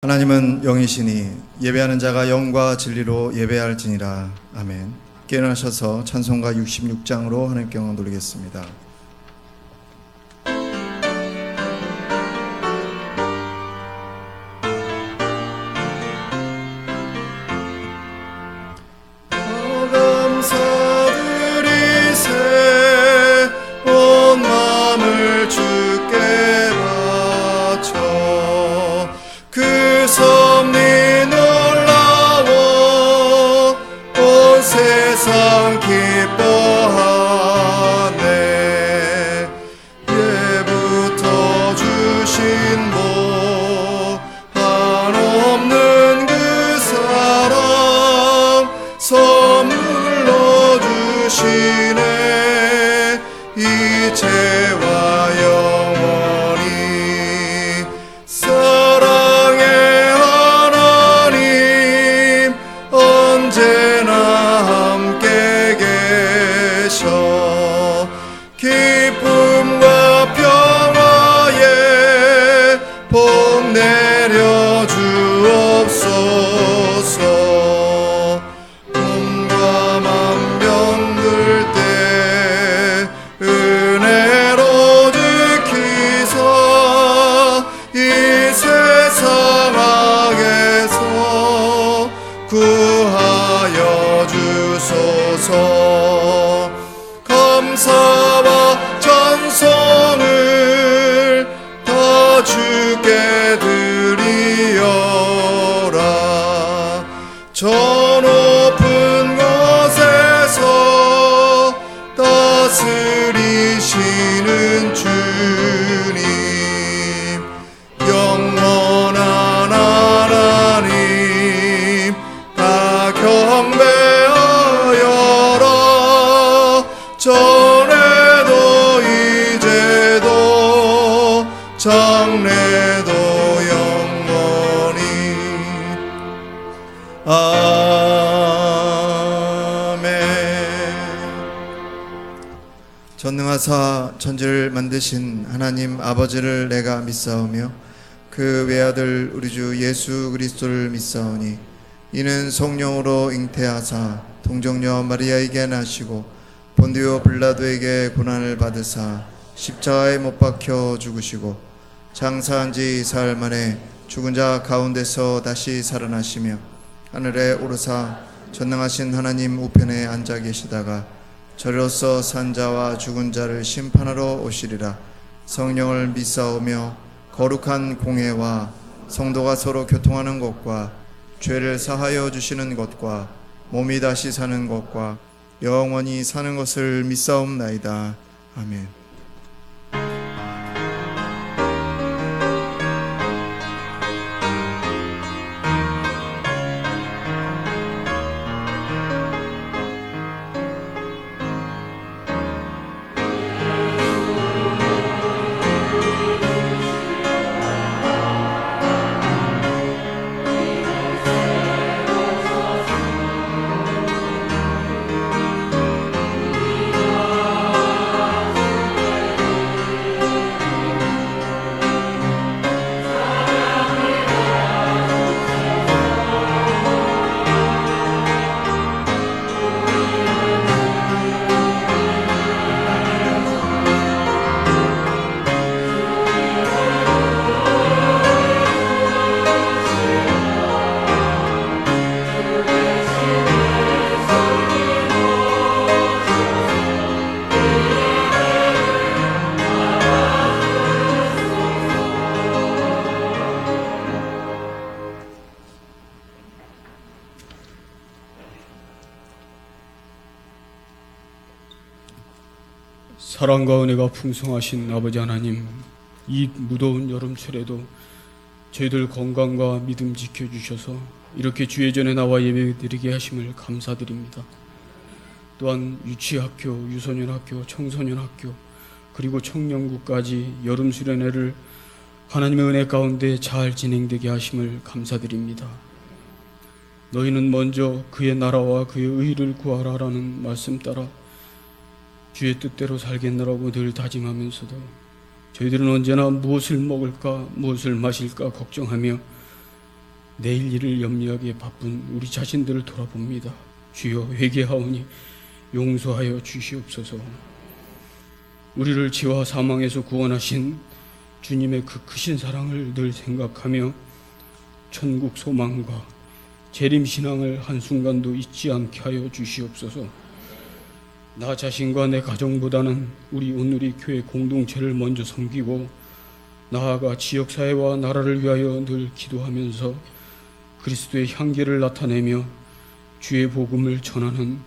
하나님은 영이시니 예배하는 자가 영과 진리로 예배할지니라. 아멘. 깨어나셔서 찬송가 66장으로 하나님께 영광 돌리겠습니다. 감사드리세 온 마음을 주께 바쳐 그 섭리 놀라워 온 세상 기뻐하네. 예부터 주신 복 한없는 그 사랑 선물로 주시네. 이제와 영원히 사랑의 하나님 언제나 함께 계셔. 기쁨과 평화에 복 내려 주옵소서. 봄과 만병들 때 은혜로 지키사 이 세상 악에서 구하여 주소서. 감사와 찬송을 다 주께 드리어라. 저 높은 곳에서 다스리시는 주님, 영원한 하나님 다 경배하여라. 전에도 이제도 장래도 영원히. 아멘. 전능하사 천지를 만드신 하나님 아버지를 내가 믿사오며 그 외아들 우리 주 예수 그리스도를 믿사오니 이는 성령으로 잉태하사 동정녀 마리아에게 나시고 본디오 빌라도에게 고난을 받으사 십자가에 못 박혀 죽으시고 장사한 지 사흘 만에 죽은 자 가운데서 다시 살아나시며 하늘에 오르사 전능하신 하나님 우편에 앉아 계시다가 저리로서 산 자와 죽은 자를 심판하러 오시리라. 성령을 믿사오며 거룩한 공회와 성도가 서로 교통하는 것과 죄를 사하여 주시는 것과 몸이 다시 사는 것과 영원히 사는 것을 믿사옵나이다. 아멘. 사랑과 은혜가 풍성하신 아버지 하나님, 이 무더운 여름철에도 저희들 건강과 믿음 지켜주셔서 이렇게 주의 전에 나와 예배드리게 하심을 감사드립니다. 또한 유치학교, 유소년학교, 청소년학교 그리고 청년부까지 여름 수련회를 하나님의 은혜 가운데 잘 진행되게 하심을 감사드립니다. 너희는 먼저 그의 나라와 그의 의를 구하라라는 말씀 따라 주의 뜻대로 살겠노라고 늘 다짐하면서도 저희들은 언제나 무엇을 먹을까 무엇을 마실까 걱정하며 내일 일을 염려하기에 바쁜 우리 자신들을 돌아봅니다. 주여, 회개하오니 용서하여 주시옵소서. 우리를 지와 사망에서 구원하신 주님의 그 크신 사랑을 늘 생각하며 천국 소망과 재림신앙을 한순간도 잊지 않게 하여 주시옵소서. 나 자신과 내 가정보다는 우리 온누리 교회 공동체를 먼저 섬기고 나아가 지역사회와 나라를 위하여 늘 기도하면서 그리스도의 향기를 나타내며 주의 복음을 전하는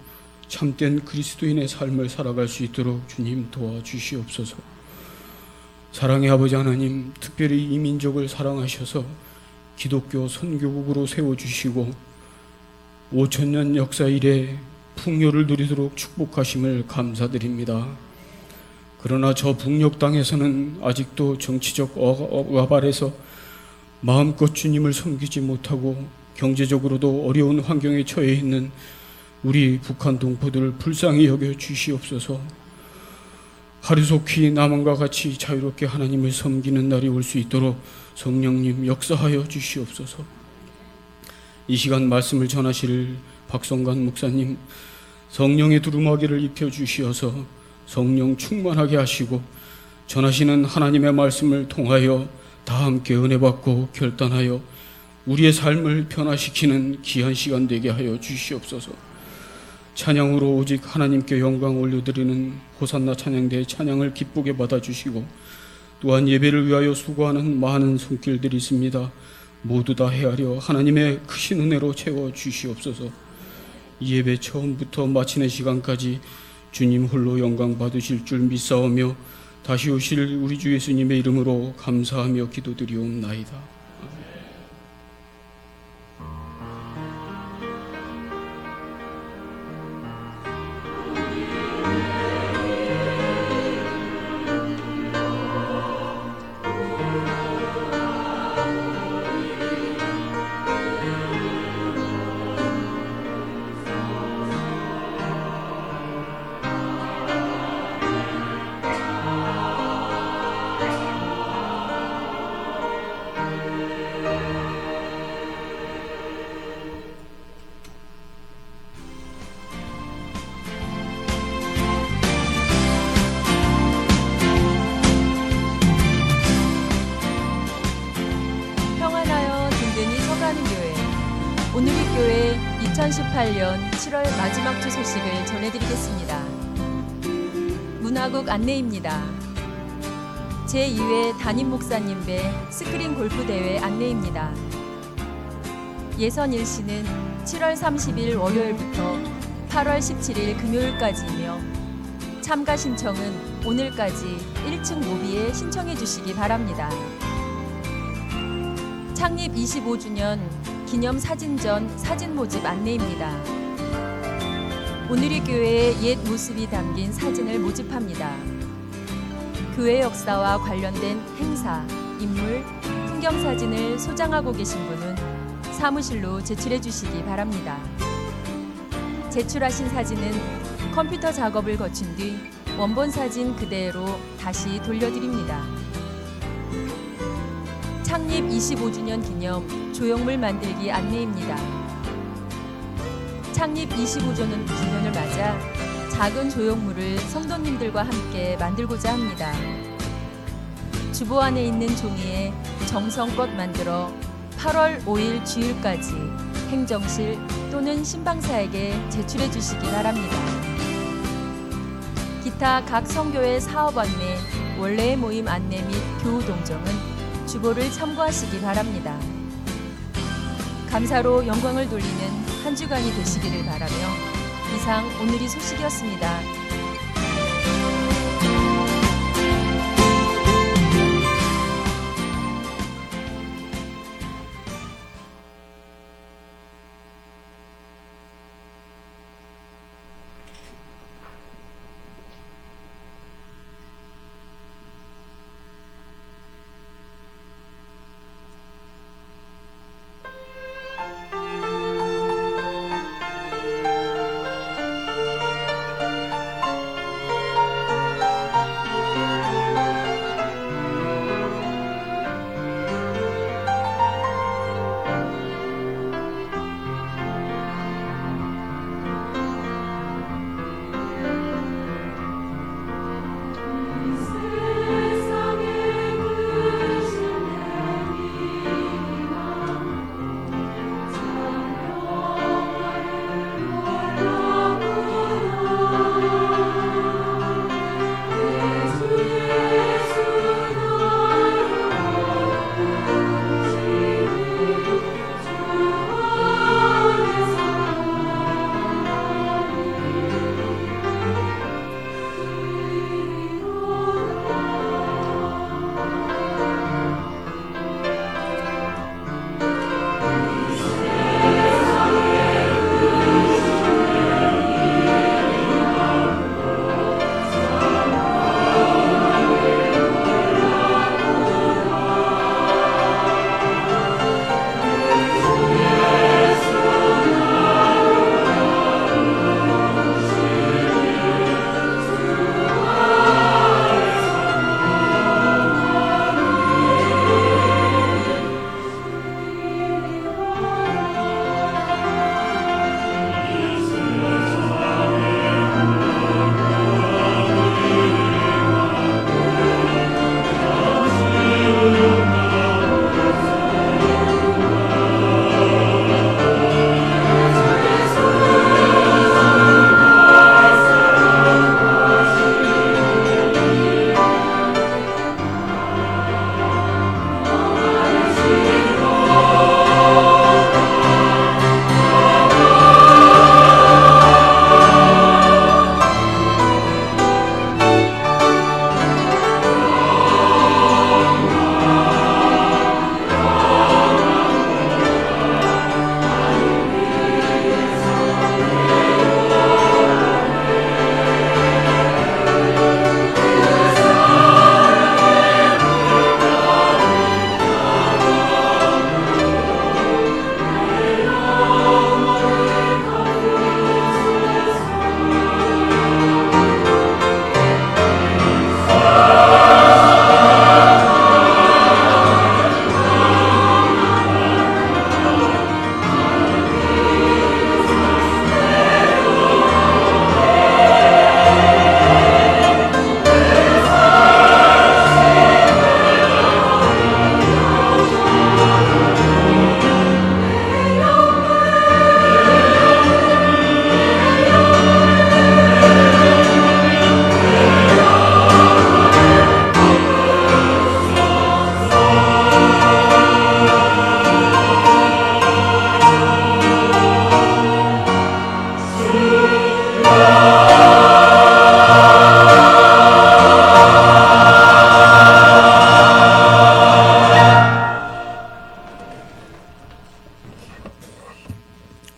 참된 그리스도인의 삶을 살아갈 수 있도록 주님 도와주시옵소서. 사랑의 아버지 하나님, 특별히 이 민족을 사랑하셔서 기독교 선교국으로 세워주시고 5000년 역사 이래 풍요를 누리도록 축복하심을 감사드립니다. 그러나 저 북녘 땅에서는 아직도 정치적 와발에서 마음껏 주님을 섬기지 못하고 경제적으로도 어려운 환경에 처해 있는 우리 북한 동포들을 불쌍히 여겨 주시옵소서. 하루속히 남한과 같이 자유롭게 하나님을 섬기는 날이 올 수 있도록 성령님 역사하여 주시옵소서. 이 시간 말씀을 전하실 박성관 목사님, 성령의 두루마기를 입혀주시어서 성령 충만하게 하시고 전하시는 하나님의 말씀을 통하여 다 함께 은혜 받고 결단하여 우리의 삶을 변화시키는 귀한 시간 되게 하여 주시옵소서. 찬양으로 오직 하나님께 영광 올려드리는 호산나 찬양대의 찬양을 기쁘게 받아주시고 또한 예배를 위하여 수고하는 많은 손길들이 있습니다. 모두 다 헤아려 하나님의 크신 은혜로 채워주시옵소서. 이 예배 처음부터 마치는 시간까지 주님 홀로 영광 받으실 줄 믿사오며 다시 오실 우리 주 예수님의 이름으로 감사하며 기도드리옵나이다. 온누리 교회 2018년 7월 마지막 주 소식을 전해드리겠습니다. 문화국 안내입니다. 제2회 담임 목사님 배 스크린 골프 대회 안내입니다. 예선 일시는 7월 30일 월요일부터 8월 17일 금요일까지이며 참가 신청은 오늘까지 1층 로비에 신청해 주시기 바랍니다. 창립 25주년 기념 사진전 사진 모집 안내입니다. 온누리 교회의 옛 모습이 담긴 사진을 모집합니다. 교회 역사와 관련된 행사, 인물, 풍경 사진을 소장하고 계신 분은 사무실로 제출해 주시기 바랍니다. 제출하신 사진은 컴퓨터 작업을 거친 뒤 원본 사진 그대로 다시 돌려드립니다. 창립 25주년 기념 조형물 만들기 안내입니다. 창립 25주년 기념을 맞아 작은 조형물을 성도님들과 함께 만들고자 합니다. 주보 안에 있는 종이에 정성껏 만들어 8월 5일 주일까지 행정실 또는 신방사에게 제출해 주시기 바랍니다. 기타 각 성교회 사업 안내, 원래의 모임 안내 및 교우 동정은 주보를 참고하시기 바랍니다. 감사로 영광을 돌리는 한 주간이 되시기를 바라며 이상 오늘의 소식이었습니다.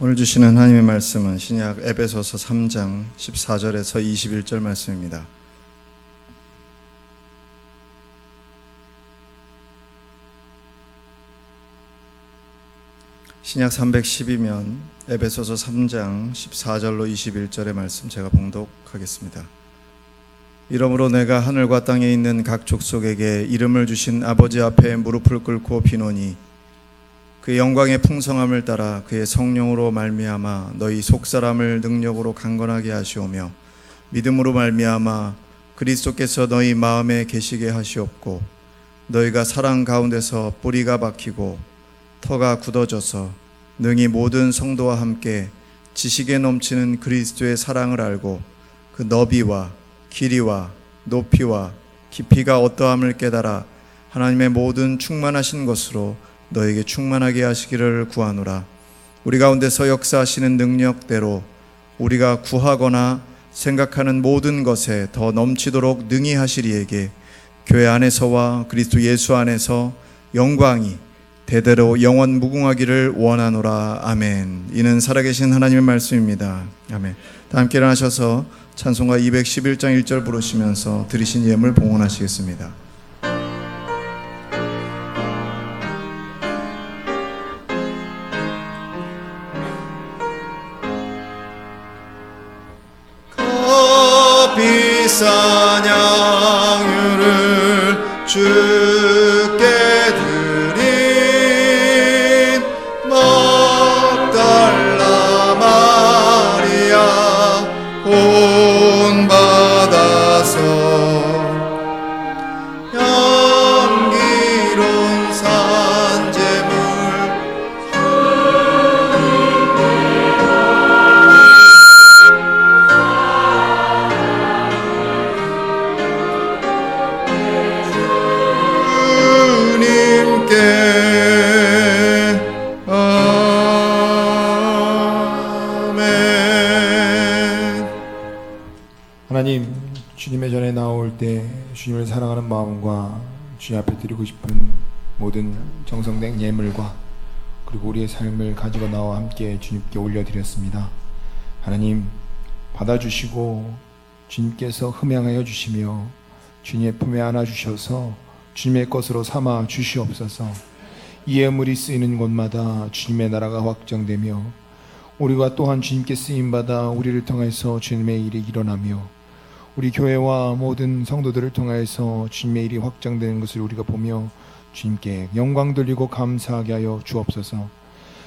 오늘 주시는 하나님의 말씀은 신약 에베소서 3장 14절에서 21절 말씀입니다. 신약 312면 에베소서 3장 14절로 21절의 말씀 제가 봉독하겠습니다. 이러므로 내가 하늘과 땅에 있는 각 족속에게 이름을 주신 아버지 앞에 무릎을 꿇고 비노니 그의 영광의 풍성함을 따라 그의 성령으로 말미암아 너희 속사람을 능력으로 강건하게 하시오며 믿음으로 말미암아 그리스도께서 너희 마음에 계시게 하시옵고 너희가 사랑 가운데서 뿌리가 박히고 터가 굳어져서 능히 모든 성도와 함께 지식에 넘치는 그리스도의 사랑을 알고 그 너비와 길이와 높이와 깊이가 어떠함을 깨달아 하나님의 모든 충만하신 것으로 너에게 충만하게 하시기를 구하노라. 우리 가운데서 역사하시는 능력대로 우리가 구하거나 생각하는 모든 것에 더 넘치도록 능히 하시리에게 교회 안에서와 그리스도 예수 안에서 영광이 대대로 영원 무궁하기를 원하노라. 아멘. 이는 살아계신 하나님의 말씀입니다. 아멘. 다 함께 일어나셔서 찬송가 211장 1절 부르시면서 드리신 예물 봉헌하시겠습니다. 비싼 양유를 주께 드린 막달라 마리아 본받아서 향기로운 산제물 하나님, 주님의 전에 나올 때 주님을 사랑하는 마음과 주님 앞에 드리고 싶은 모든 정성된 예물과 그리고 우리의 삶을 가지고 나와 함께 주님께 올려드렸습니다. 하나님, 받아주시고 주님께서 흠양하여 주시며 주님의 품에 안아주셔서 주님의 것으로 삼아 주시옵소서. 이 예물이 쓰이는 곳마다 주님의 나라가 확정되며 우리가 또한 주님께 쓰임받아 우리를 통해서 주님의 일이 일어나며 우리 교회와 모든 성도들을 통해서 주님의 일이 확장되는 것을 우리가 보며 주님께 영광 돌리고 감사하게 하여 주옵소서.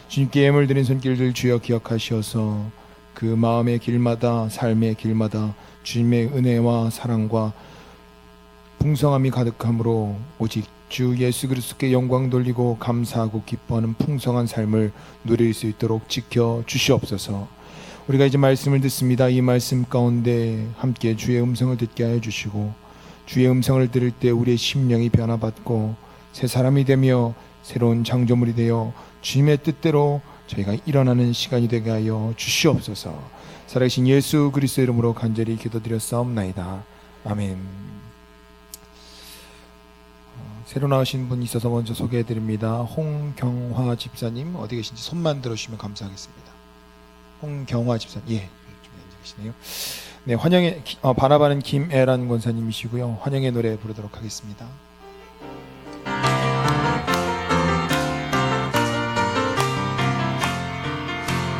주님께 예물 드린 손길들 주여 기억하시어서 그 마음의 길마다 삶의 길마다 주님의 은혜와 사랑과 풍성함이 가득함으로 오직 주 예수 그리스도께 영광 돌리고 감사하고 기뻐하는 풍성한 삶을 누릴 수 있도록 지켜 주시옵소서. 우리가 이제 말씀을 듣습니다. 이 말씀 가운데 함께 주의 음성을 듣게 하여 주시고 주의 음성을 들을 때 우리의 심령이 변화받고 새 사람이 되며 새로운 창조물이 되어 주님의 뜻대로 저희가 일어나는 시간이 되게 하여 주시옵소서. 살아계신 예수 그리스도 이름으로 간절히 기도드렸사옵나이다. 아멘. 새로 나오신 분 있어서 먼저 소개해드립니다. 홍경화 집사님 어디 계신지 손만 들어주시면 감사하겠습니다. 홍경화 집사님, 예, 좀 앉아 계시네요. 네, 환영의 바라바는 김애란 권사님이시고요. 환영의 노래 부르도록 하겠습니다.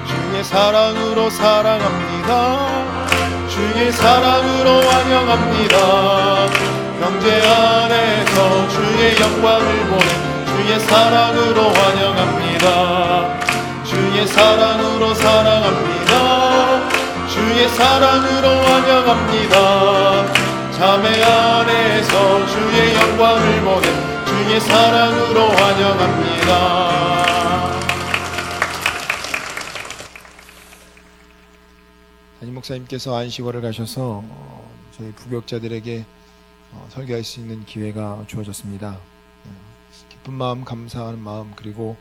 주의 사랑으로 사랑합니다. 주의 사랑으로 환영합니다. 형제 안에서 주의 영광을 보내 주의 사랑으로 환영합니다. 주의 사랑으로 사랑합니다. 주의 사랑으로 환영합니다. 자매 안에서 주의 영광을 보내 주의 사랑으로 환영합니다. 담임 목사님께서 안식월을 가셔서 저희 부교육자들에게 설교할 수 있는 기회가 주어졌습니다. 기쁜 마음, 감사하는 마음, 그리고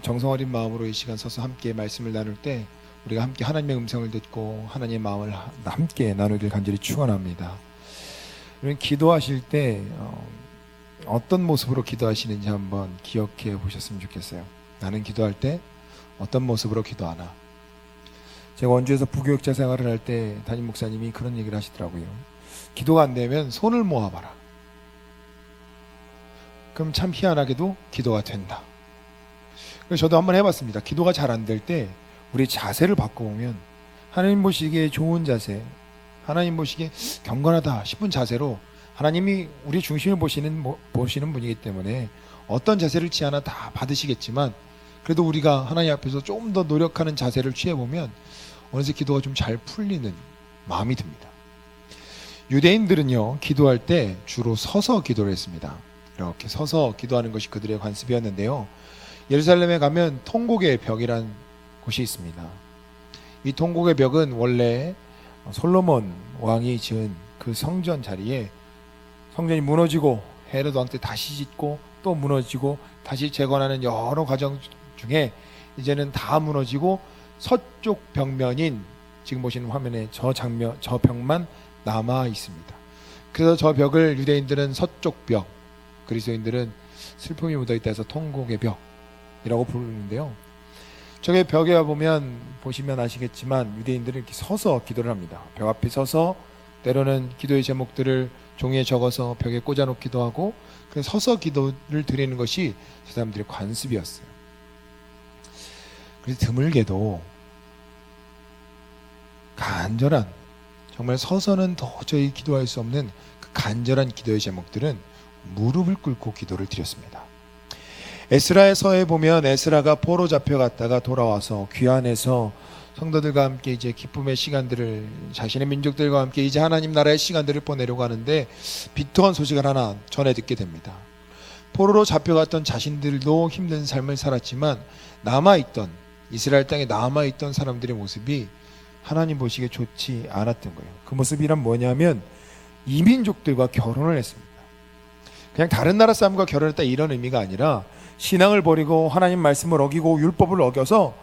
정성 어린 마음으로 이 시간 서서 함께 말씀을 나눌 때 우리가 함께 하나님의 음성을 듣고 하나님의 마음을 함께 나누길 간절히 축원합니다. 여러분, 기도하실 때 어떤 모습으로 기도하시는지 한번 기억해 보셨으면 좋겠어요. 나는 기도할 때 어떤 모습으로 기도하나. 제가 원주에서 부교육자 생활을 할 때 담임 목사님이 그런 얘기를 하시더라고요. 기도가 안 되면 손을 모아봐라. 그럼 참 희한하게도 기도가 된다. 그래서 저도 한번 해봤습니다. 기도가 잘 안 될 때 우리 자세를 바꿔보면 하나님 보시기에 좋은 자세, 하나님 보시기에 경건하다 싶은 자세로, 하나님이 우리 중심을 보시는 분이기 때문에 어떤 자세를 취하나 다 받으시겠지만, 그래도 우리가 하나님 앞에서 좀 더 노력하는 자세를 취해보면 어느새 기도가 좀 잘 풀리는 마음이 듭니다. 유대인들은요, 기도할 때 주로 서서 기도를 했습니다. 이렇게 서서 기도하는 것이 그들의 관습이었는데요, 예루살렘에 가면 통곡의 벽이란 곳이 있습니다. 이 통곡의 벽은 원래 솔로몬 왕이 지은 그 성전 자리에, 성전이 무너지고 헤롯 왕 때 다시 짓고 또 무너지고 다시 재건하는 여러 과정 중에 이제는 다 무너지고 서쪽 벽면인, 지금 보시는 화면에 저 벽만 남아 있습니다. 그래서 저 벽을 유대인들은 서쪽 벽, 그리스도인들은 슬픔이 묻어있다 해서 통곡의 벽이라고 부르는데요, 저게 벽에 보면 보시면 아시겠지만 유대인들은 이렇게 서서 기도를 합니다. 벽 앞에 서서 때로는 기도의 제목들을 종이에 적어서 벽에 꽂아놓기도 하고, 그래서 서서 기도를 드리는 것이 저 사람들의 관습이었어요. 그래서 드물게도 간절한, 정말 서서는 도저히 기도할 수 없는 그 간절한 기도의 제목들은 무릎을 꿇고 기도를 드렸습니다. 에스라에서에 보면 에스라가 포로 잡혀갔다가 돌아와서 귀환해서 성도들과 함께 이제 기쁨의 시간들을, 자신의 민족들과 함께 이제 하나님 나라의 시간들을 보내려고 하는데 비통한 소식을 하나 전해 듣게 됩니다. 포로로 잡혀갔던 자신들도 힘든 삶을 살았지만 남아있던, 이스라엘 땅에 남아있던 사람들의 모습이 하나님 보시기에 좋지 않았던 거예요. 그 모습이란 뭐냐면 이민족들과 결혼을 했습니다. 그냥 다른 나라 사람과 결혼했다 이런 의미가 아니라 신앙을 버리고 하나님 말씀을 어기고 율법을 어겨서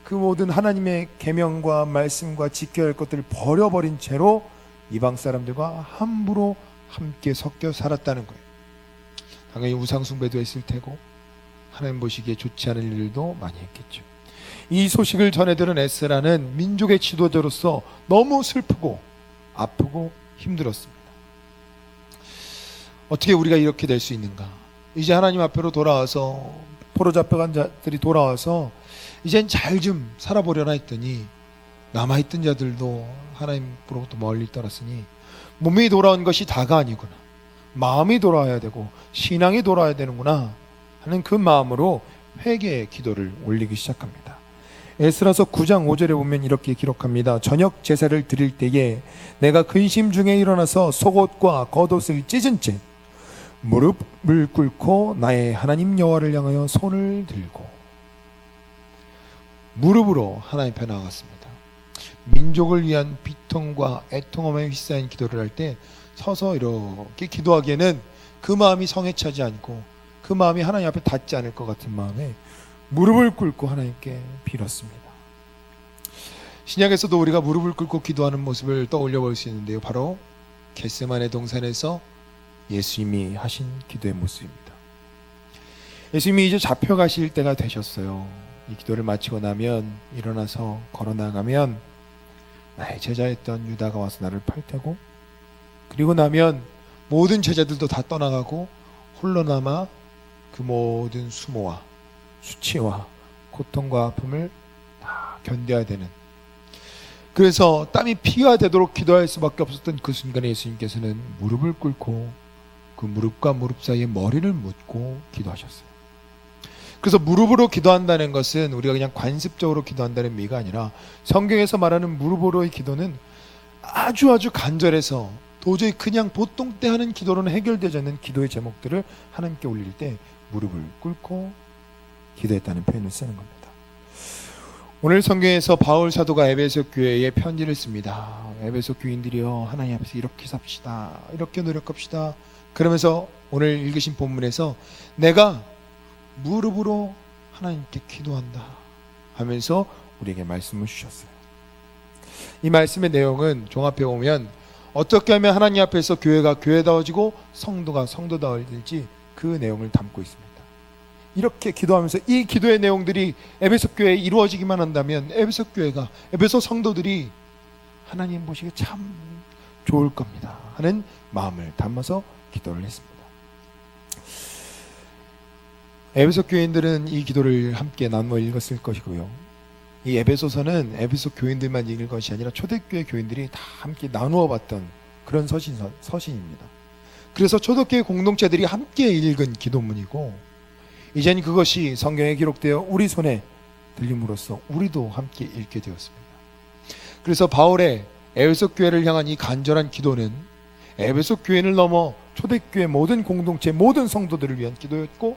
그 모든 하나님의 계명과 말씀과 지켜야 할 것들을 버려버린 채로 이방 사람들과 함부로 함께 섞여 살았다는 거예요. 당연히 우상 숭배도 했을 테고 하나님 보시기에 좋지 않은 일도 많이 했겠죠. 이 소식을 전해들은 에스라는 민족의 지도자로서 너무 슬프고 아프고 힘들었습니다. 어떻게 우리가 이렇게 될 수 있는가? 이제 하나님 앞으로 돌아와서, 포로 잡혀간 자들이 돌아와서 이젠 잘 좀 살아보려나 했더니 남아있던 자들도 하나님으로부터 멀리 떠났으니 몸이 돌아온 것이 다가 아니구나, 마음이 돌아와야 되고 신앙이 돌아와야 되는구나 하는 그 마음으로 회개의 기도를 올리기 시작합니다. 에스라서 9장 5절에 보면 이렇게 기록합니다. 저녁 제사를 드릴 때에 내가 근심 중에 일어나서 속옷과 겉옷을 찢은 채 무릎을 꿇고 나의 하나님 여호와를 향하여 손을 들고, 무릎으로 하나님 앞에 나아갔습니다. 민족을 위한 비통과 애통함에 휩싸인 기도를 할 때 서서 이렇게 기도하기에는 그 마음이 성에 차지 않고 그 마음이 하나님 앞에 닿지 않을 것 같은 마음에 무릎을 꿇고 하나님께 빌었습니다. 신약에서도 우리가 무릎을 꿇고 기도하는 모습을 떠올려 볼 수 있는데요, 바로 겟세마네 동산에서 예수님이 하신 기도의 모습입니다. 예수님이 이제 잡혀가실 때가 되셨어요. 이 기도를 마치고 나면 일어나서 걸어 나가면 나의 제자였던 유다가 와서 나를 팔 테고, 그리고 나면 모든 제자들도 다 떠나가고 홀로 남아 그 모든 수모와 수치와 고통과 아픔을 다 견뎌야 되는, 그래서 땀이 피가 되도록 기도할 수밖에 없었던 그 순간에 예수님께서는 무릎을 꿇고 그 무릎과 무릎 사이에 머리를 묻고 기도하셨어요. 그래서 무릎으로 기도한다는 것은 우리가 그냥 관습적으로 기도한다는 의미가 아니라 성경에서 말하는 무릎으로의 기도는 아주 간절해서 도저히 그냥 보통 때 하는 기도로는 해결되지 않는 기도의 제목들을 하나님께 올릴 때 무릎을 꿇고 기도했다는 표현을 쓰는 겁니다. 오늘 성경에서 바울 사도가 에베소 교회에 편지를 씁니다. 에베소 교인들이여, 하나님 앞에서 이렇게 삽시다, 이렇게 노력합시다. 그러면서 오늘 읽으신 본문에서 내가 무릎으로 하나님께 기도한다 하면서 우리에게 말씀을 주셨어요. 이 말씀의 내용은 종합해 보면 어떻게 하면 하나님 앞에서 교회가 교회다워지고 성도가 성도다워질지 그 내용을 담고 있습니다. 이렇게 기도하면서 이 기도의 내용들이 에베소 교회에 이루어지기만 한다면 에베소 교회가, 에베소 성도들이 하나님 보시기에 참 좋을 겁니다 하는 마음을 담아서 기도를 했습니다. 에베소 교인들은 이 기도를 함께 나누어 읽었을 것이고요. 이 에베소서는 에베소 교인들만 읽을 것이 아니라 초대교회 교인들이 다 함께 나누어 봤던 그런 서신입니다. 그래서 초대교회 공동체들이 함께 읽은 기도문이고, 이젠 그것이 성경에 기록되어 우리 손에 들림으로써 우리도 함께 읽게 되었습니다. 그래서 바울의 에베소 교회를 향한 이 간절한 기도는 에베소 교회를 넘어 초대교회 모든 공동체, 모든 성도들을 위한 기도였고,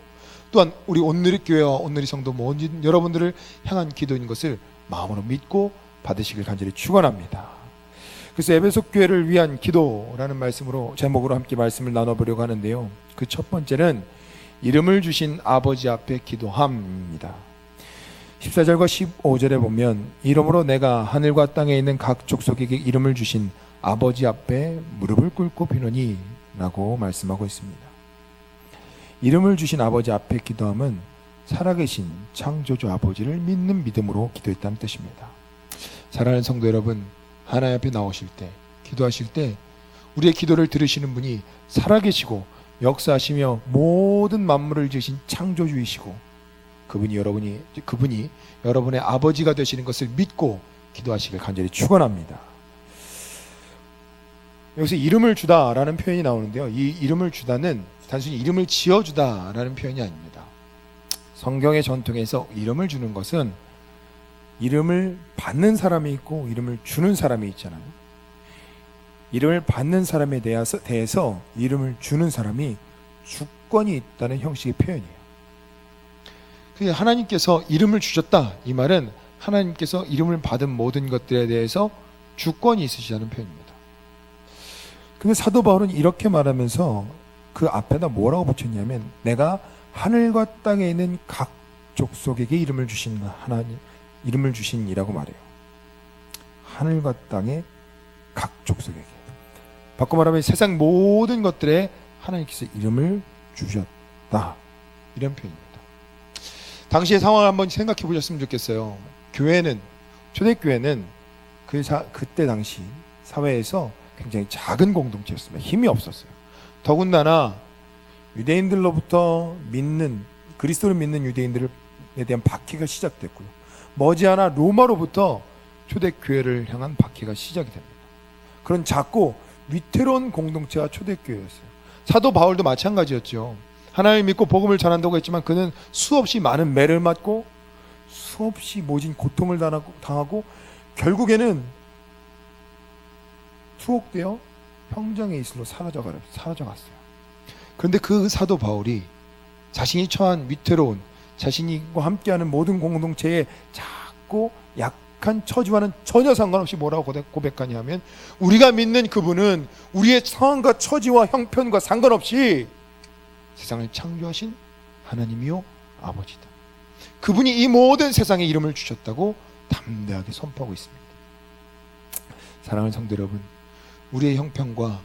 또한 우리 온누리 교회와 온누리 성도 모든 여러분들을 향한 기도인 것을 마음으로 믿고 받으시길 간절히 축원합니다. 그래서 에베소 교회를 위한 기도라는 말씀으로, 제목으로 함께 말씀을 나눠보려고 하는데요. 그 첫 번째는 이름을 주신 아버지 앞에 기도함입니다. 14절과 15절에 보면 이러므로 내가 하늘과 땅에 있는 각 족속에게 이름을 주신 아버지 앞에 무릎을 꿇고 비노니 라고 말씀하고 있습니다. 이름을 주신 아버지 앞에 기도함은 살아계신 창조주 아버지를 믿는 믿음으로 기도했다는 뜻입니다. 사랑하는 성도 여러분, 하나님 앞에 나오실 때, 기도하실 때 우리의 기도를 들으시는 분이 살아계시고 역사하시며 모든 만물을 지으신 창조주이시고 그분이 여러분의 아버지가 되시는 것을 믿고 기도하시길 간절히 축원합니다. 여기서 이름을 주다라는 표현이 나오는데요. 이 이름을 주다는 단순히 이름을 지어주다라는 표현이 아닙니다. 성경의 전통에서 이름을 주는 것은 이름을 받는 사람이 있고 이름을 주는 사람이 있잖아요. 이름을 받는 사람에 대해서 이름을 주는 사람이 주권이 있다는 형식의 표현이에요. 하나님께서 이름을 주셨다, 이 말은 하나님께서 이름을 받은 모든 것들에 대해서 주권이 있으시다는 표현입니다. 근데 사도 바울은 이렇게 말하면서 그 앞에다 뭐라고 붙였냐면, 내가 하늘과 땅에 있는 각 족속에게 이름을 주신 하나님, 이름을 주신이라고 말해요. 하늘과 땅의 각 족속에게. 바꿔 말하면 세상 모든 것들에 하나님께서 이름을 주셨다, 이런 표현입니다. 당시의 상황을 한번 생각해 보셨으면 좋겠어요. 교회는, 초대교회는 그때 당시 사회에서 굉장히 작은 공동체였습니다. 힘이 없었어요. 더군다나 유대인들로부터 그리스도를 믿는 유대인들에 대한 박해가 시작됐고요. 머지않아 로마로부터 초대교회를 향한 박해가 시작이 됩니다. 그런 작고 위태로운 공동체가 초대교회였어요. 사도 바울도 마찬가지였죠. 하나님을 믿고 복음을 전한다고 했지만 그는 수없이 많은 매를 맞고 수없이 모진 고통을 당하고 결국에는 투옥되어 평정에 이슬로 사라져갔어요. 그런데 그 사도 바울이 자신이 처한 위태로운, 자신과 함께하는 모든 공동체의 작고 약한 처지와는 전혀 상관없이 뭐라고 고백하냐 하면, 우리가 믿는 그분은 우리의 상황과 처지와 형편과 상관없이 세상을 창조하신 하나님이요 아버지다. 그분이 이 모든 세상에 이름을 주셨다고 담대하게 선포하고 있습니다. 사랑하는 성도 여러분, 우리의 형편과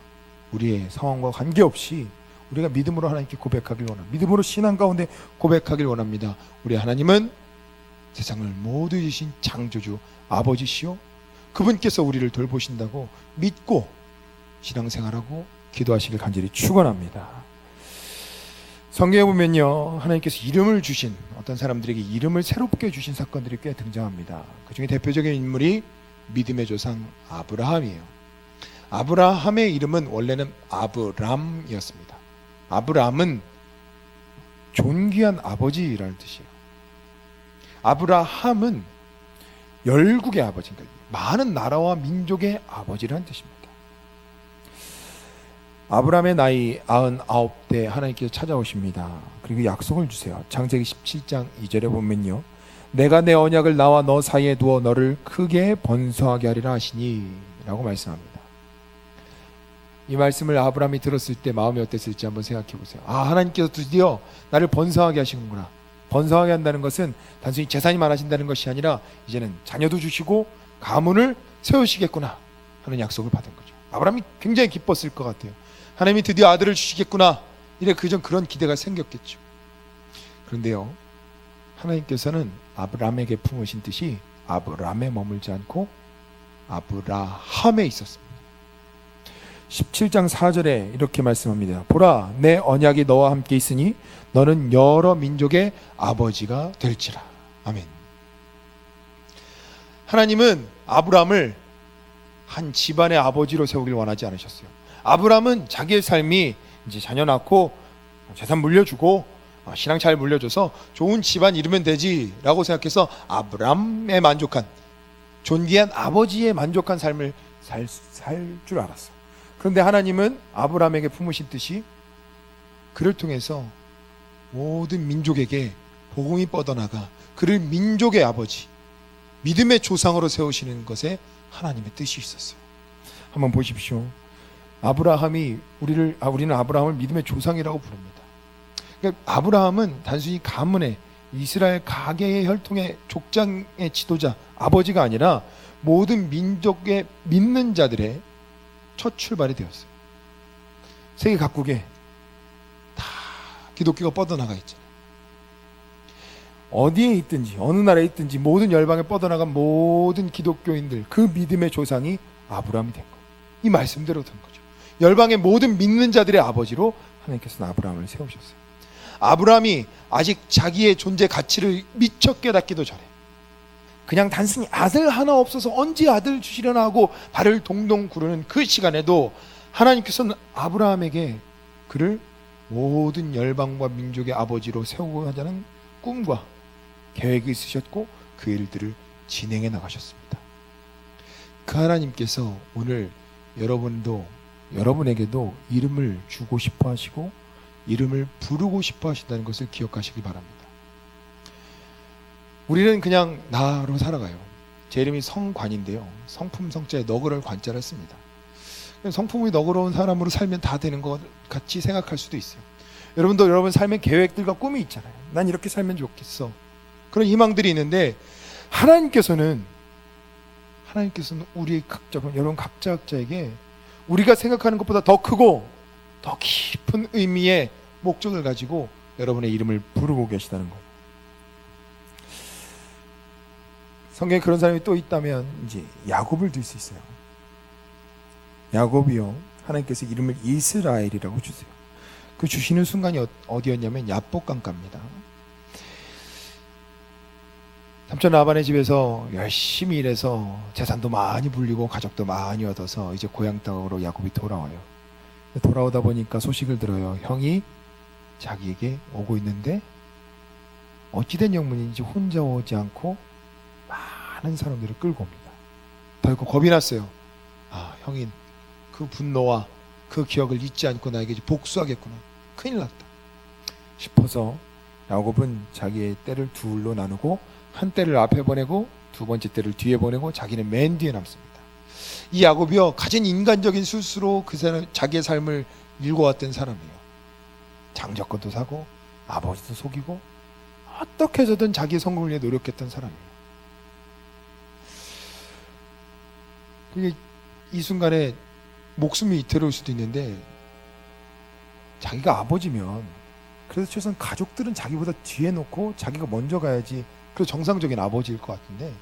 우리의 상황과 관계없이 우리가 믿음으로 하나님께 고백하길 원합니다. 믿음으로 신앙 가운데 고백하길 원합니다. 우리 하나님은 세상을 모두 지으신 창조주 아버지시요, 그분께서 우리를 돌보신다고 믿고 신앙생활하고 기도하시길 간절히 축원합니다. 성경에 보면요, 하나님께서 이름을 주신, 어떤 사람들에게 이름을 새롭게 주신 사건들이 꽤 등장합니다. 그 중에 대표적인 인물이 믿음의 조상 아브라함이에요. 아브라함의 이름은 원래는 아브람이었습니다. 아브람은 존귀한 아버지라는 뜻이에요. 아브라함은 열국의 아버지, 그러니까 많은 나라와 민족의 아버지라는 뜻입니다. 아브라함의 나이 99대 하나님께서 찾아오십니다. 그리고 약속을 주세요. 창세기 17장 2절에 보면요, 내가 내 언약을 나와 너 사이에 두어 너를 크게 번성하게 하리라 하시니 라고 말씀합니다. 이 말씀을 아브라함이 들었을 때 마음이 어땠을지 한번 생각해 보세요. 하나님께서 드디어 나를 번성하게 하시는구나. 번성하게 한다는 것은 단순히 재산이 많아진다는 것이 아니라 이제는 자녀도 주시고 가문을 세우시겠구나 하는 약속을 받은 거죠. 아브라함이 굉장히 기뻤을 것 같아요. 하나님이 드디어 아들을 주시겠구나, 그런 기대가 생겼겠죠. 그런데요, 하나님께서는 아브라함에게 품으신 뜻이 아브라함에 머물지 않고 아브라함에 있었습니다. 17장 4절에 이렇게 말씀합니다. 보라, 내 언약이 너와 함께 있으니 너는 여러 민족의 아버지가 될지라. 아멘. 하나님은 아브라함을 한 집안의 아버지로 세우길 원하지 않으셨어요. 아브라함은 자기의 삶이 이제 자녀 낳고 재산 물려주고 신앙 잘 물려줘서 좋은 집안 이루면 되지라고 생각해서 아브라함에 만족한, 존귀한 아버지에 만족한 삶을 살 줄 알았어. 그런데 하나님은 아브라함에게 품으신 뜻이 그를 통해서 모든 민족에게 복음이 뻗어나가 그를 민족의 아버지, 믿음의 조상으로 세우시는 것에 하나님의 뜻이 있었어요. 한번 보십시오. 우리는 아브라함을 믿음의 조상이라고 부릅니다. 그러니까 아브라함은 단순히 가문의 이스라엘 가계의 혈통의 족장의 지도자, 아버지가 아니라 모든 민족의 믿는 자들의 첫 출발이 되었어요. 세계 각국에 다 기독교가 뻗어나가 있잖아요. 어디에 있든지 어느 나라에 있든지 모든 열방에 뻗어나간 모든 기독교인들, 그 믿음의 조상이 아브라함이 된 거예요. 이 말씀대로 된 거죠. 열방의 모든 믿는 자들의 아버지로 하나님께서는 아브라함을 세우셨어요. 아브라함이 아직 자기의 존재 가치를 미처 깨닫기도 전에 그냥 단순히 아들 하나 없어서 언제 아들 주시려나 하고 발을 동동 구르는 그 시간에도 하나님께서는 아브라함에게 그를 모든 열방과 민족의 아버지로 세우고자 하는 꿈과 계획이 있으셨고 그 일들을 진행해 나가셨습니다. 그 하나님께서 오늘 여러분에게도 이름을 주고 싶어 하시고 이름을 부르고 싶어 하신다는 것을 기억하시기 바랍니다. 우리는 그냥 나로 살아가요. 제 이름이 성관인데요, 성품 성자에 너그러울 관자를 씁니다. 성품이 너그러운 사람으로 살면 다 되는 것 같이 생각할 수도 있어요. 여러분도 여러분 삶의 계획들과 꿈이 있잖아요. 난 이렇게 살면 좋겠어, 그런 희망들이 있는데 하나님께서는 우리의 여러분 각자에게 우리가 생각하는 것보다 더 크고 더 깊은 의미의 목적을 가지고 여러분의 이름을 부르고 계시다는 것. 성경에 그런 사람이 또 있다면 이제 야곱을 들 수 있어요. 야곱이요, 하나님께서 이름을 이스라엘이라고 주세요. 그 주시는 순간이 어디였냐면 야복강가입니다. 삼촌 라반의 집에서 열심히 일해서 재산도 많이 불리고 가족도 많이 얻어서 이제 고향 땅으로 야곱이 돌아와요. 돌아오다 보니까 소식을 들어요. 형이 자기에게 오고 있는데 어찌된 영문인지 혼자 오지 않고 많은 사람들을 끌고 옵니다. 덜컥 겁이 났어요. 형이 그 분노와 그 기억을 잊지 않고 나에게 복수하겠구나, 큰일 났다 싶어서 야곱은 자기의 떼를 둘로 나누고 한 떼를 앞에 보내고 두 번째 떼를 뒤에 보내고 자기는 맨 뒤에 남습니다. 이 야곱이요, 가진 인간적인 수수로 자기의 삶을 일궈왔던 사람이에요. 장자권도 사고 아버지도 속이고 어떻게 해서든 자기의 성공을 위해 노력했던 사람이에요. 그게 이 순간에 목숨이 위태로울 수도 있는데, 자기가 아버지면 그래서 최소한 가족들은 자기보다 뒤에 놓고 자기가 먼저 가야지, 그 정상적인 아버지일 것 같은데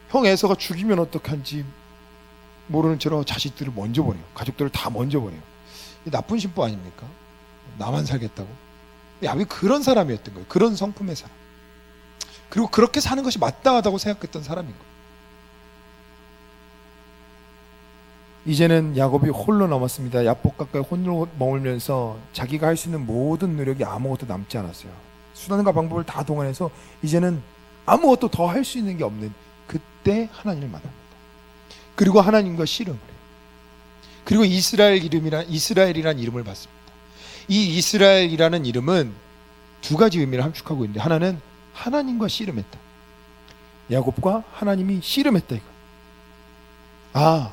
형 에서가 죽이면 어떡한지 모르는 채로 자식들을 먼저 보내요. 가족들을 다 먼저 보내요. 나쁜 신부 아닙니까? 나만 살겠다고. 야곱이 그런 사람이었던 거예요. 그런 성품의 사람. 그리고 그렇게 사는 것이 마땅하다고 생각했던 사람인 거예요. 이제는 야곱이 홀로 남았습니다. 야복 가까이 홀로 머물면서 자기가 할 수 있는 모든 노력이 아무것도 남지 않았어요. 수단과 방법을 다 동원해서 이제는 아무것도 더 할 수 있는 게 없는 그때 하나님을 만납니다. 그리고 하나님과 씨름을 해요. 그리고 이스라엘이라는 이름을 받습니다. 이 이스라엘이라는 이름은 두 가지 의미를 함축하고 있는데, 하나는 하나님과 씨름했다. 야곱과 하나님이 씨름했다 이거.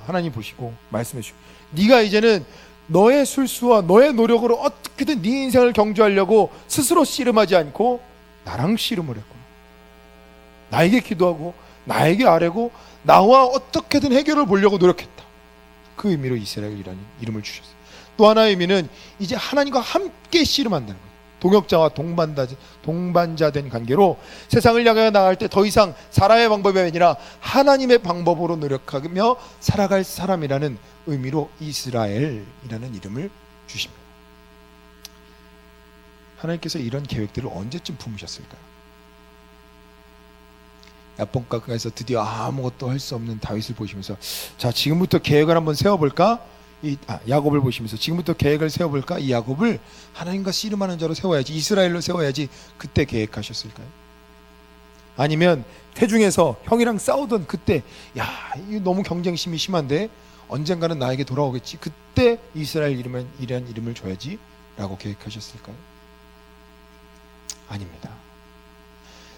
하나님 보시고 말씀해 주시고, 네가 이제는 너의 술수와 너의 노력으로 어떻게든 네 인생을 경주하려고 스스로 씨름하지 않고 나랑 씨름을 했구나. 나에게 기도하고 나에게 아뢰고 나와 어떻게든 해결을 보려고 노력했다. 그 의미로 이스라엘이라는 이름을 주셨어요. 또 하나의 의미는 이제 하나님과 함께 씨름한다는 거예요. 동역자와 동반자 된 관계로 세상을 향해 나갈 때 더 이상 사람의 방법이 아니라 하나님의 방법으로 노력하며 살아갈 사람이라는 의미로 이스라엘이라는 이름을 주십니다. 하나님께서 이런 계획들을 언제쯤 품으셨을까요? 야복강가에서 드디어 아무것도 할 수 없는 다윗을 보시면서 자, 지금부터 계획을 한번 세워볼까? 야곱을 보시면서 지금부터 계획을 세워볼까? 이 야곱을 하나님과 씨름하는 자로 세워야지, 이스라엘로 세워야지, 그때 계획하셨을까요? 아니면 태중에서 형이랑 싸우던 그때, 야, 이거 너무 경쟁심이 심한데 언젠가는 나에게 돌아오겠지, 그때 이스라엘 이란 이름을 줘야지 라고 계획하셨을까요? 아닙니다.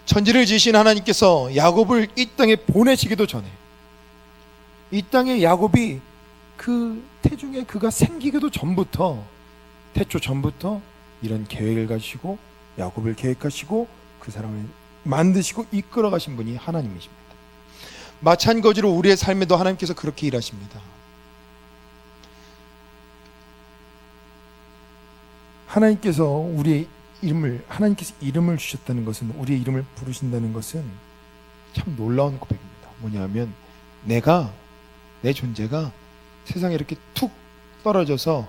천지를 지으신 하나님께서 야곱을 이 땅에 보내시기도 전에, 이 땅에 야곱이 그 태중에 그가 생기기도 전부터, 태초 전부터 이런 계획을 가지고 야곱을 계획하시고 그 사람을 만드시고 이끌어 가신 분이 하나님이십니다. 마찬가지로 우리의 삶에도 하나님께서 그렇게 일하십니다. 하나님께서 하나님께서 이름을 주셨다는 것은, 우리의 이름을 부르신다는 것은 참 놀라운 고백입니다. 뭐냐면 내 존재가 세상에 이렇게 툭 떨어져서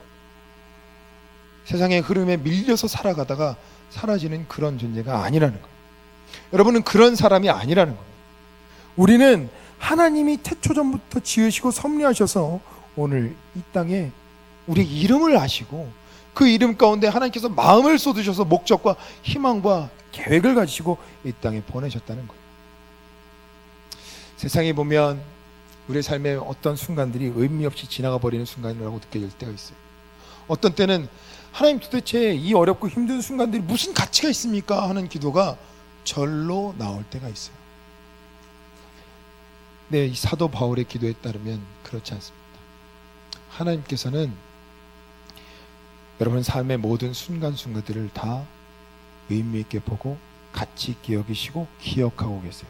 세상의 흐름에 밀려서 살아가다가 사라지는 그런 존재가 아니라는 거예요. 여러분은 그런 사람이 아니라는 거예요. 우리는 하나님이 태초전부터 지으시고 섭리하셔서 오늘 이 땅에 우리 이름을 아시고 그 이름 가운데 하나님께서 마음을 쏟으셔서 목적과 희망과 계획을 가지시고 이 땅에 보내셨다는 거예요. 세상에 보면 우리의 삶의 어떤 순간들이 의미 없이 지나가 버리는 순간이라고 느껴질 때가 있어요. 어떤 때는 하나님, 도대체 이 어렵고 힘든 순간들이 무슨 가치가 있습니까? 하는 기도가 절로 나올 때가 있어요. 네, 이 사도 바울의 기도에 따르면 그렇지 않습니다. 하나님께서는 여러분 삶의 모든 순간순간들을 다 의미 있게 보고 가치 있게 여기시고 기억하고 계세요.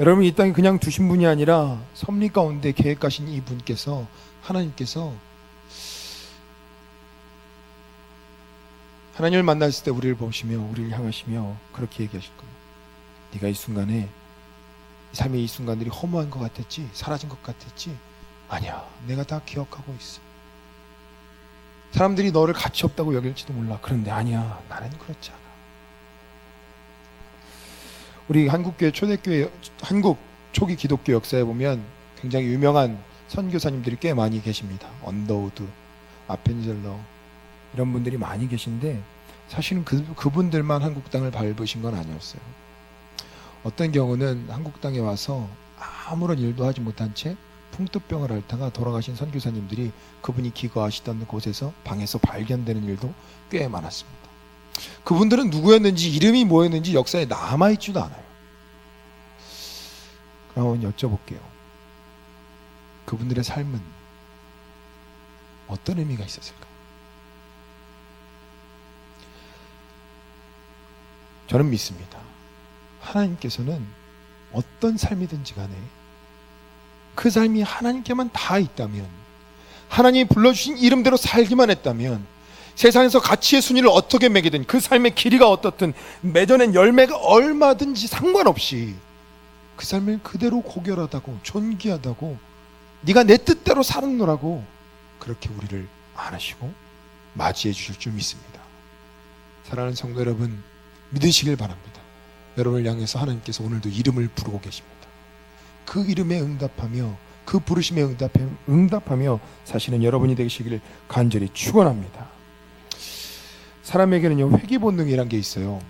여러분 이 땅에 그냥 두신 분이 아니라 섭리 가운데 계획하신 이 분께서, 하나님께서 하나님을 만났을 때 우리를 보시며 우리를 향하시며 그렇게 얘기하실 겁니다. 네가 이 순간에, 이 삶의 이 순간들이 허무한 것 같았지, 사라진 것 같았지? 아니야, 내가 다 기억하고 있어. 사람들이 너를 가치 없다고 여길지도 몰라. 그런데 아니야, 나는 그렇지 않아. 우리 한국교회 초대교회, 한국 초기 기독교 역사에 보면 굉장히 유명한 선교사님들이 꽤 많이 계십니다. 언더우드, 아펜젤러, 이런 분들이 많이 계신데 사실은 그분들만 한국 땅을 밟으신 건 아니었어요. 어떤 경우는 한국 땅에 와서 아무런 일도 하지 못한 채 풍토병을 앓다가 돌아가신 선교사님들이 그분이 기거하시던 곳에서 방에서 발견되는 일도 꽤 많았습니다. 그분들은 누구였는지, 이름이 뭐였는지 역사에 남아있지도 않아요. 그럼 여쭤볼게요. 그분들의 삶은 어떤 의미가 있었을까요? 저는 믿습니다. 하나님께서는 어떤 삶이든지 간에 그 삶이 하나님께만 다 있다면, 하나님이 불러주신 이름대로 살기만 했다면, 세상에서 가치의 순위를 어떻게 매기든, 그 삶의 길이가 어떻든, 맺어낸 열매가 얼마든지 상관없이 그 삶을 그대로 고결하다고, 존귀하다고, 네가 내 뜻대로 살았노라고 그렇게 우리를 안으시고 맞이해 주실 줄 믿습니다. 사랑하는 성도 여러분, 믿으시길 바랍니다. 여러분을 향해서 하나님께서 오늘도 이름을 부르고 계십니다. 그 이름에 응답하며, 그 부르심에 응답하며 사시는 여러분이 되시기를 간절히 축원합니다. 사람에게는요, 회귀 본능이란 게 있어요.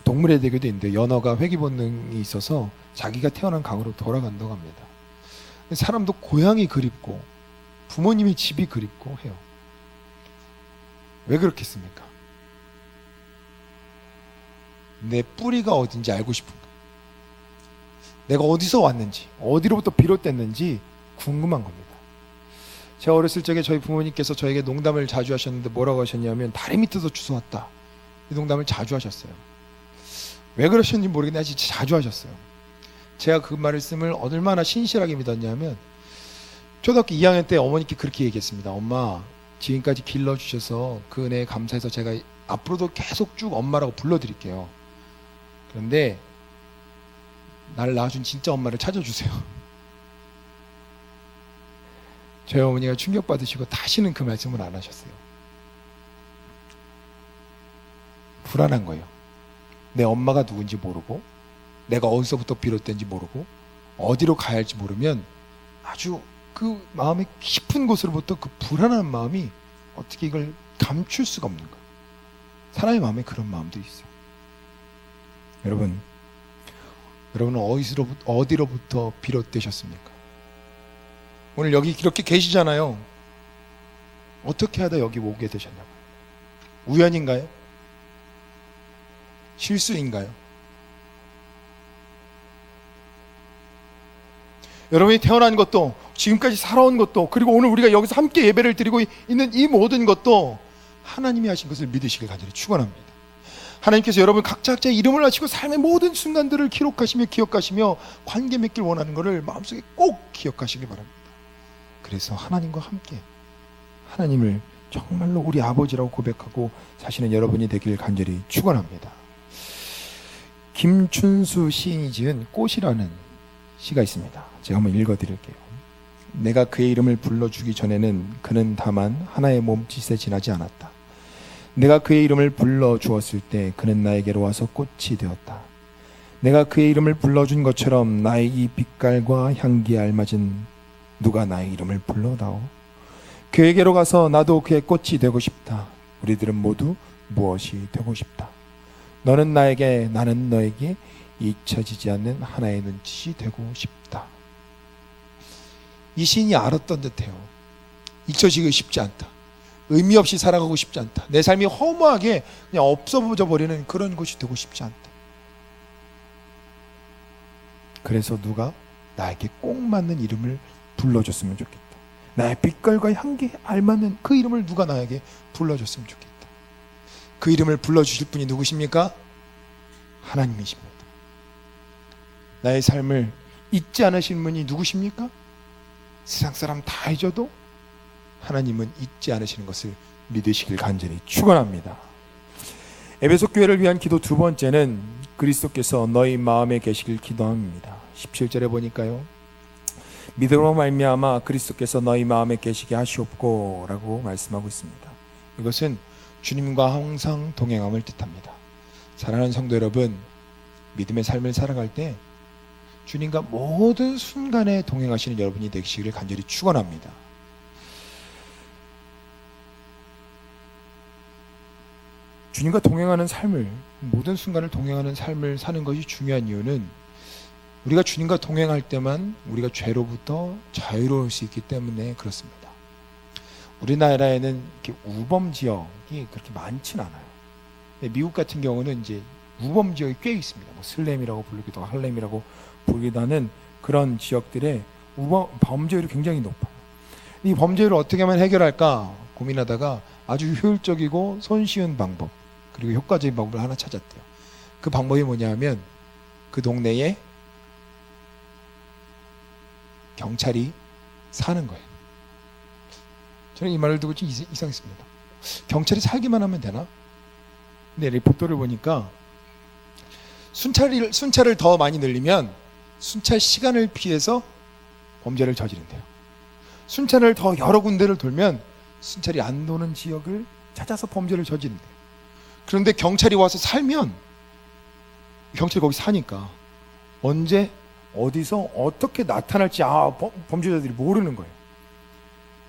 동물에게도 있는데 연어가 회귀 본능이 있어서 자기가 태어난 강으로 돌아간다고 합니다. 사람도 고향이 그립고 부모님의 집이 그립고 해요. 왜 그렇겠습니까? 내 뿌리가 어딘지 알고 싶은 거예요. 내가 어디서 왔는지, 어디로부터 비롯됐는지 궁금한 겁니다. 제가 어렸을 적에 저희 부모님께서 저에게 농담을 자주 하셨는데 뭐라고 하셨냐면, 다리 밑에서 주워왔다, 이 농담을 자주 하셨어요. 왜 그러셨는지 모르겠는데 진짜 자주 하셨어요. 제가 그 말씀을 얼마나 신실하게 믿었냐면, 초등학교 2학년 때 어머니께 그렇게 얘기했습니다. 엄마, 지금까지 길러주셔서 그 은혜에 감사해서 제가 앞으로도 계속 쭉 엄마라고 불러드릴게요. 그런데 나를 낳아준 진짜 엄마를 찾아주세요. 저희 어머니가 충격받으시고 다시는 그 말씀을 안 하셨어요. 불안한 거예요. 내 엄마가 누군지 모르고 내가 어디서부터 비롯된지 모르고 어디로 가야 할지 모르면 아주 그 마음의 깊은 곳으로부터 그 불안한 마음이 어떻게 이걸 감출 수가 없는 거예요. 사람의 마음에 그런 마음도 있어요. 여러분은 어디로부터 비롯되셨습니까? 오늘 여기 이렇게 계시잖아요. 어떻게 하다 여기 오게 되셨냐고요? 우연인가요? 실수인가요? 여러분이 태어난 것도 지금까지 살아온 것도 그리고 오늘 우리가 여기서 함께 예배를 드리고 있는 이 모든 것도 하나님이 하신 것을 믿으시길 간절히 축원합니다. 하나님께서 여러분 각자의 이름을 아시고 삶의 모든 순간들을 기록하시며 기억하시며 관계 맺길 원하는 것을 마음속에 꼭 기억하시기 바랍니다. 그래서 하나님과 함께 하나님을 정말로 우리 아버지라고 고백하고 사시는 여러분이 되길 간절히 축원합니다. 김춘수 시인이 지은 꽃이라는 시가 있습니다. 제가 한번 읽어드릴게요. 내가 그의 이름을 불러주기 전에는 그는 다만 하나의 몸짓에 지나지 않았다. 내가 그의 이름을 불러주었을 때 그는 나에게로 와서 꽃이 되었다. 내가 그의 이름을 불러준 것처럼 나의 이 빛깔과 향기에 알맞은 누가 나의 이름을 불러다오. 그에게로 가서 나도 그의 꽃이 되고 싶다. 우리들은 모두 무엇이 되고 싶다. 너는 나에게 나는 너에게 잊혀지지 않는 하나의 눈짓이 되고 싶다. 이 시인이 알았던 듯해요. 잊혀지기 쉽지 않다. 의미 없이 살아가고 싶지 않다. 내 삶이 허무하게 그냥 없어져 버리는 그런 것이 되고 싶지 않다. 그래서 누가 나에게 꼭 맞는 이름을 불러줬으면 좋겠다. 나의 빛깔과 향기에 알맞는 그 이름을 누가 나에게 불러줬으면 좋겠다. 그 이름을 불러주실 분이 누구십니까? 하나님이십니다. 나의 삶을 잊지 않으신 분이 누구십니까? 세상 사람 다 잊어도 하나님은 잊지 않으시는 것을 믿으시길 간절히 축원합니다. 에베소 교회를 위한 기도 두 번째는 그리스도께서 너희 마음에 계시길 기도합니다. 17절에 보니까요. 믿음으로 말미암아 그리스도께서 너희 마음에 계시게 하시옵고 라고 말씀하고 있습니다. 이것은 주님과 항상 동행함을 뜻합니다. 사랑하는 성도 여러분, 믿음의 삶을 살아갈 때 주님과 모든 순간에 동행하시는 여러분이 되시기를 간절히 축원합니다. 주님과 동행하는 삶을, 모든 순간을 동행하는 삶을 사는 것이 중요한 이유는 우리가 주님과 동행할 때만 우리가 죄로부터 자유로울 수 있기 때문에 그렇습니다. 우리나라에는 이렇게 우범 지역이 그렇게 많진 않아요. 미국 같은 경우는 이제 우범 지역이 꽤 있습니다. 뭐 슬램이라고 부르기도 하고 할렘이라고 부르기도 하는 그런 지역들의 범죄율이 굉장히 높아요. 이 범죄율을 어떻게 하면 해결할까 고민하다가 아주 효율적이고 손쉬운 방법 그리고 효과적인 방법을 하나 찾았대요. 그 방법이 뭐냐면 그 동네에 경찰이 사는 거예요. 저는 이 말을 듣고 좀 이상했습니다. 경찰이 살기만 하면 되나? 근데 리포터를 보니까 순찰을 더 많이 늘리면 순찰 시간을 피해서 범죄를 저지른대요. 순찰을 더 여러 군데를 돌면 순찰이 안 도는 지역을 찾아서 범죄를 저지른대요. 그런데 경찰이 와서 살면 경찰이 거기 사니까 언제 어디서 어떻게 나타날지 범죄자들이 모르는 거예요.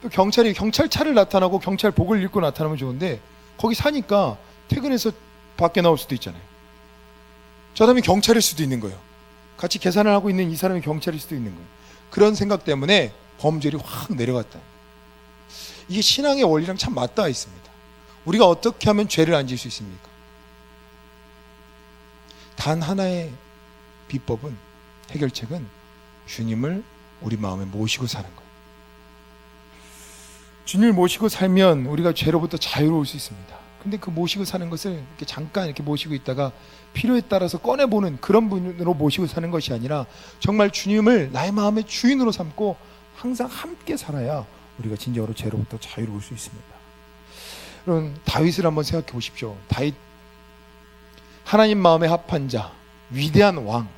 또 경찰이 경찰차를 나타나고 경찰복을 입고 나타나면 좋은데 거기 사니까 퇴근해서 밖에 나올 수도 있잖아요. 저 사람이 경찰일 수도 있는 거예요. 같이 계산을 하고 있는 이 사람이 경찰일 수도 있는 거예요. 그런 생각 때문에 범죄율이 확 내려갔다. 이게 신앙의 원리랑 참 맞닿아 있습니다. 우리가 어떻게 하면 죄를 안 지을 수 있습니까? 단 하나의 비법은, 해결책은 주님을 우리 마음에 모시고 사는 거예요. 주님을 모시고 살면 우리가 죄로부터 자유로울 수 있습니다. 근데 그 모시고 사는 것을 이렇게 잠깐 이렇게 모시고 있다가 필요에 따라서 꺼내보는 그런 분으로 모시고 사는 것이 아니라 정말 주님을 나의 마음의 주인으로 삼고 항상 함께 살아야 우리가 진정으로 죄로부터 자유로울 수 있습니다. 여러분, 다윗을 한번 생각해 보십시오. 다윗, 하나님 마음에 합한 자, 위대한 왕,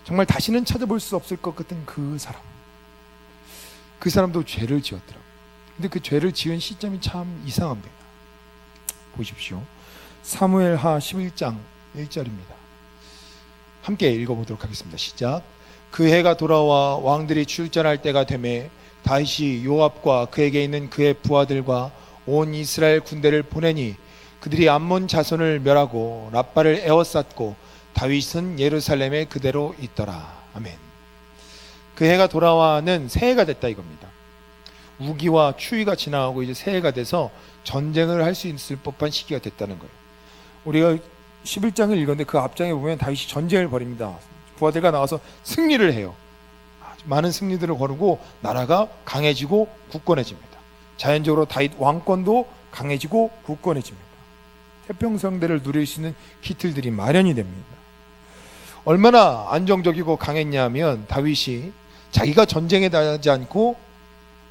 정말 다시는 찾아볼 수 없을 것 같은 그 사람. 그 사람도 죄를 지었더라고요. 근데 그 죄를 지은 시점이 참 이상합니다. 보십시오. 사무엘하 11장 1절입니다. 함께 읽어보도록 하겠습니다. 시작. 그 해가 돌아와 왕들이 출전할 때가 되매 다윗이 요압과 그에게 있는 그의 부하들과 온 이스라엘 군대를 보내니 그들이 암몬 자손을 멸하고 랍바를 에워쌌고 다윗은 예루살렘에 그대로 있더라. 아멘. 그 해가 돌아와는 새해가 됐다 이겁니다. 우기와 추위가 지나가고 이제 새해가 돼서 전쟁을 할 수 있을 법한 시기가 됐다는 거예요. 우리가 11장을 읽었는데 그 앞장에 보면 다윗이 전쟁을 벌입니다. 부하들과 나와서 승리를 해요. 많은 승리들을 거르고 나라가 강해지고 굳건해집니다. 자연적으로 다윗 왕권도 강해지고 굳건해집니다. 태평성대를 누릴 수 있는 기틀들이 마련이 됩니다. 얼마나 안정적이고 강했냐면 다윗이 자기가 전쟁에 나가지 않고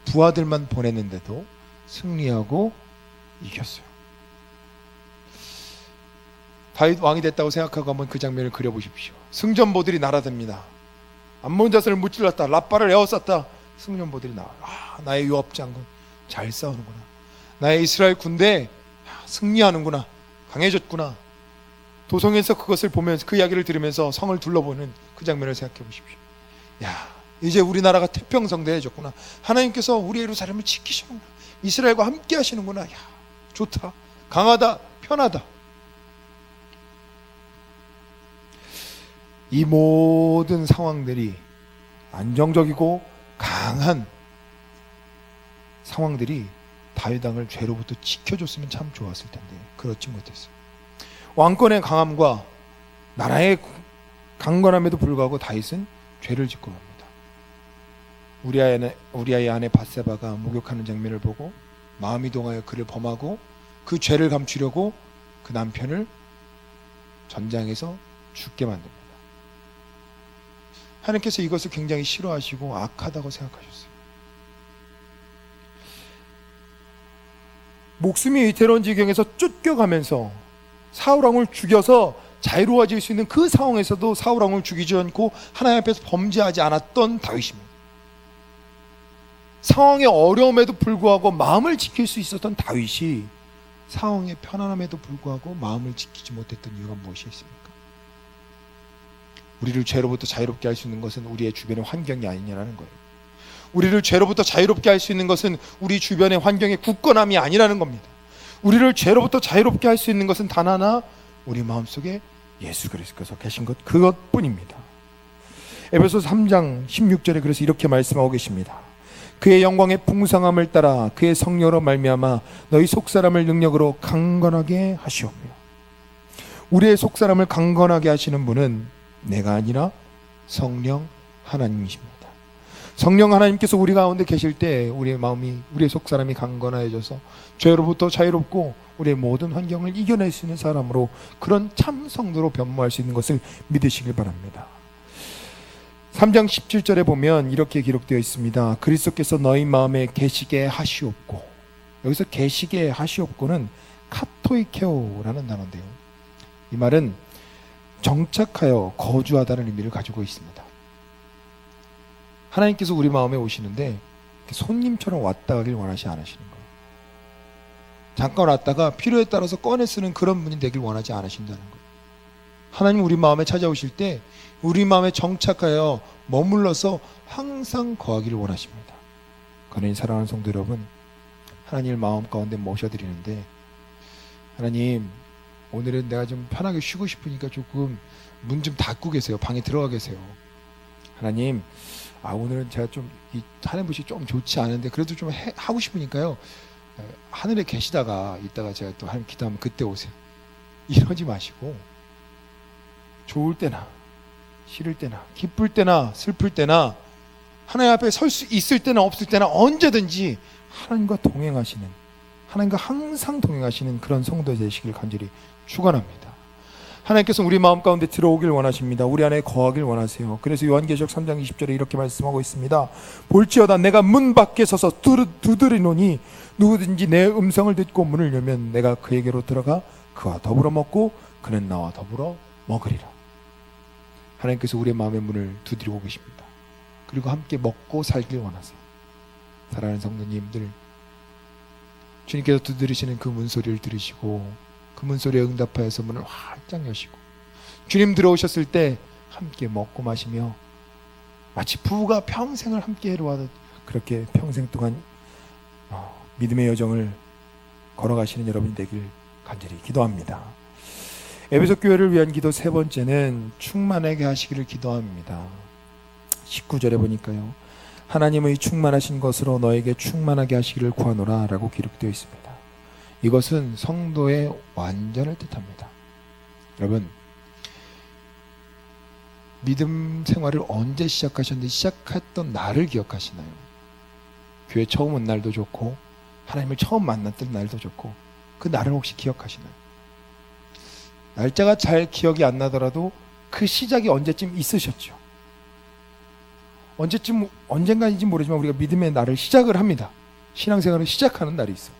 부하들만 보냈는데도 승리하고 이겼어요. 다윗 왕이 됐다고 생각하고 한번 그 장면을 그려보십시오. 승전보들이 날아듭니다. 암몬 자손을 무찔렀다. 랍바를 에워쌌다. 승전보들이 나와. 나의 요압 장군 잘 싸우는구나. 나의 이스라엘 군대 승리하는구나. 강해졌구나. 도성에서 그것을 보면서 그 이야기를 들으면서 성을 둘러보는 그 장면을 생각해 보십시오. 야, 이제 우리나라가 태평성대해졌구나. 하나님께서 우리 예루살렘을 지키시는구나. 이스라엘과 함께 하시는구나. 야, 좋다. 강하다. 편하다. 이 모든 상황들이 안정적이고 강한 상황들이 다윗 왕을 죄로부터 지켜줬으면 참 좋았을 텐데 그렇지 못했어요. 왕권의 강함과 나라의 강건함에도 불구하고 다윗은 죄를 짓고 맙니다. 우리아의 아내 밧세바가 목욕하는 장면을 보고 마음이 동하여 그를 범하고 그 죄를 감추려고 그 남편을 전장에서 죽게 만듭니다. 하나님께서 이것을 굉장히 싫어하시고 악하다고 생각하셨어요. 목숨이 위태로운 지경에서 쫓겨가면서 사울왕을 죽여서 자유로워질 수 있는 그 상황에서도 사울왕을 죽이지 않고 하나님 앞에서 범죄하지 않았던 다윗입니다. 상황의 어려움에도 불구하고 마음을 지킬 수 있었던 다윗이 상황의 편안함에도 불구하고 마음을 지키지 못했던 이유가 무엇이었습니까? 우리를 죄로부터 자유롭게 할 수 있는 것은 우리의 주변의 환경이 아니냐는 거예요. 우리를 죄로부터 자유롭게 할 수 있는 것은 우리 주변의 환경의 굳건함이 아니라는 겁니다. 우리를 죄로부터 자유롭게 할 수 있는 것은 단 하나, 우리 마음속에 예수 그리스도께서 계신 것, 그것뿐입니다. 에베소서 3장 16절에 그래서 이렇게 말씀하고 계십니다. 그의 영광의 풍성함을 따라 그의 성령으로 말미암아 너희 속사람을 능력으로 강건하게 하시오며. 우리의 속사람을 강건하게 하시는 분은 내가 아니라 성령 하나님이십니다. 성령 하나님께서 우리 가운데 계실 때 우리의 마음이, 우리의 속사람이 강건해져서 죄로부터 자유롭고 우리의 모든 환경을 이겨낼 수 있는 사람으로, 그런 참 성도로 변모할 수 있는 것을 믿으시길 바랍니다. 3장 17절에 보면 이렇게 기록되어 있습니다. 그리스도께서 너희 마음에 계시게 하시옵고. 여기서 계시게 하시옵고는 카토이케오라는 단어인데요, 이 말은 정착하여 거주하다는 의미를 가지고 있습니다. 하나님께서 우리 마음에 오시는데 손님처럼 왔다 가길 원하지 않으시는 거예요. 잠깐 왔다가 필요에 따라서 꺼내 쓰는 그런 분이 되길 원하지 않으신다는 거예요. 하나님 우리 마음에 찾아오실 때 우리 마음에 정착하여 머물러서 항상 거하기를 원하십니다. 그러니 사랑하는 성도 여러분, 하나님을 마음 가운데 모셔드리는데, 하나님 오늘은 내가 좀 편하게 쉬고 싶으니까 조금 문 좀 닫고 계세요. 방에 들어가 계세요. 하나님, 오늘은 제가 좀 이 하늘빛이 좀 좋지 않은데 그래도 좀 하고 싶으니까요, 하늘에 계시다가 이따가 제가 또 하나님 기도하면 그때 오세요. 이러지 마시고 좋을 때나 싫을 때나 기쁠 때나 슬플 때나 하나님 앞에 설 수 있을 때나 없을 때나 언제든지 하나님과 동행하시는, 하나님과 항상 동행하시는 그런 성도 되시길 간절히 축원합니다. 하나님께서 우리 마음 가운데 들어오길 원하십니다. 우리 안에 거하길 원하세요. 그래서 요한계시록 3장 20절에 이렇게 말씀하고 있습니다. 볼지어다 내가 문 밖에 서서 두드리노니 누구든지 내 음성을 듣고 문을 열면 내가 그에게로 들어가 그와 더불어 먹고 그는 나와 더불어 먹으리라. 하나님께서 우리의 마음의 문을 두드리고 계십니다. 그리고 함께 먹고 살길 원하세요. 사랑하는 성도님들, 주님께서 두드리시는 그 문소리를 들으시고 그 문소리에 응답하여서 문을 활짝 여시고 주님 들어오셨을 때 함께 먹고 마시며 마치 부부가 평생을 함께 해로하듯 그렇게 평생 동안 믿음의 여정을 걸어가시는 여러분이 되길 간절히 기도합니다. 에베소 교회를 위한 기도 세 번째는 충만하게 하시기를 기도합니다. 19절에 보니까요, 하나님의 충만하신 것으로 너에게 충만하게 하시기를 구하노라 라고 기록되어 있습니다. 이것은 성도의 완전을 뜻합니다. 여러분, 믿음 생활을 언제 시작하셨는지 시작했던 날을 기억하시나요? 교회 처음 온 날도 좋고 하나님을 처음 만났던 날도 좋고 그 날을 혹시 기억하시나요? 날짜가 잘 기억이 안 나더라도 그 시작이 언제쯤 있으셨죠? 언젠가인지 모르지만 우리가 믿음의 날을 시작을 합니다. 신앙생활을 시작하는 날이 있어요.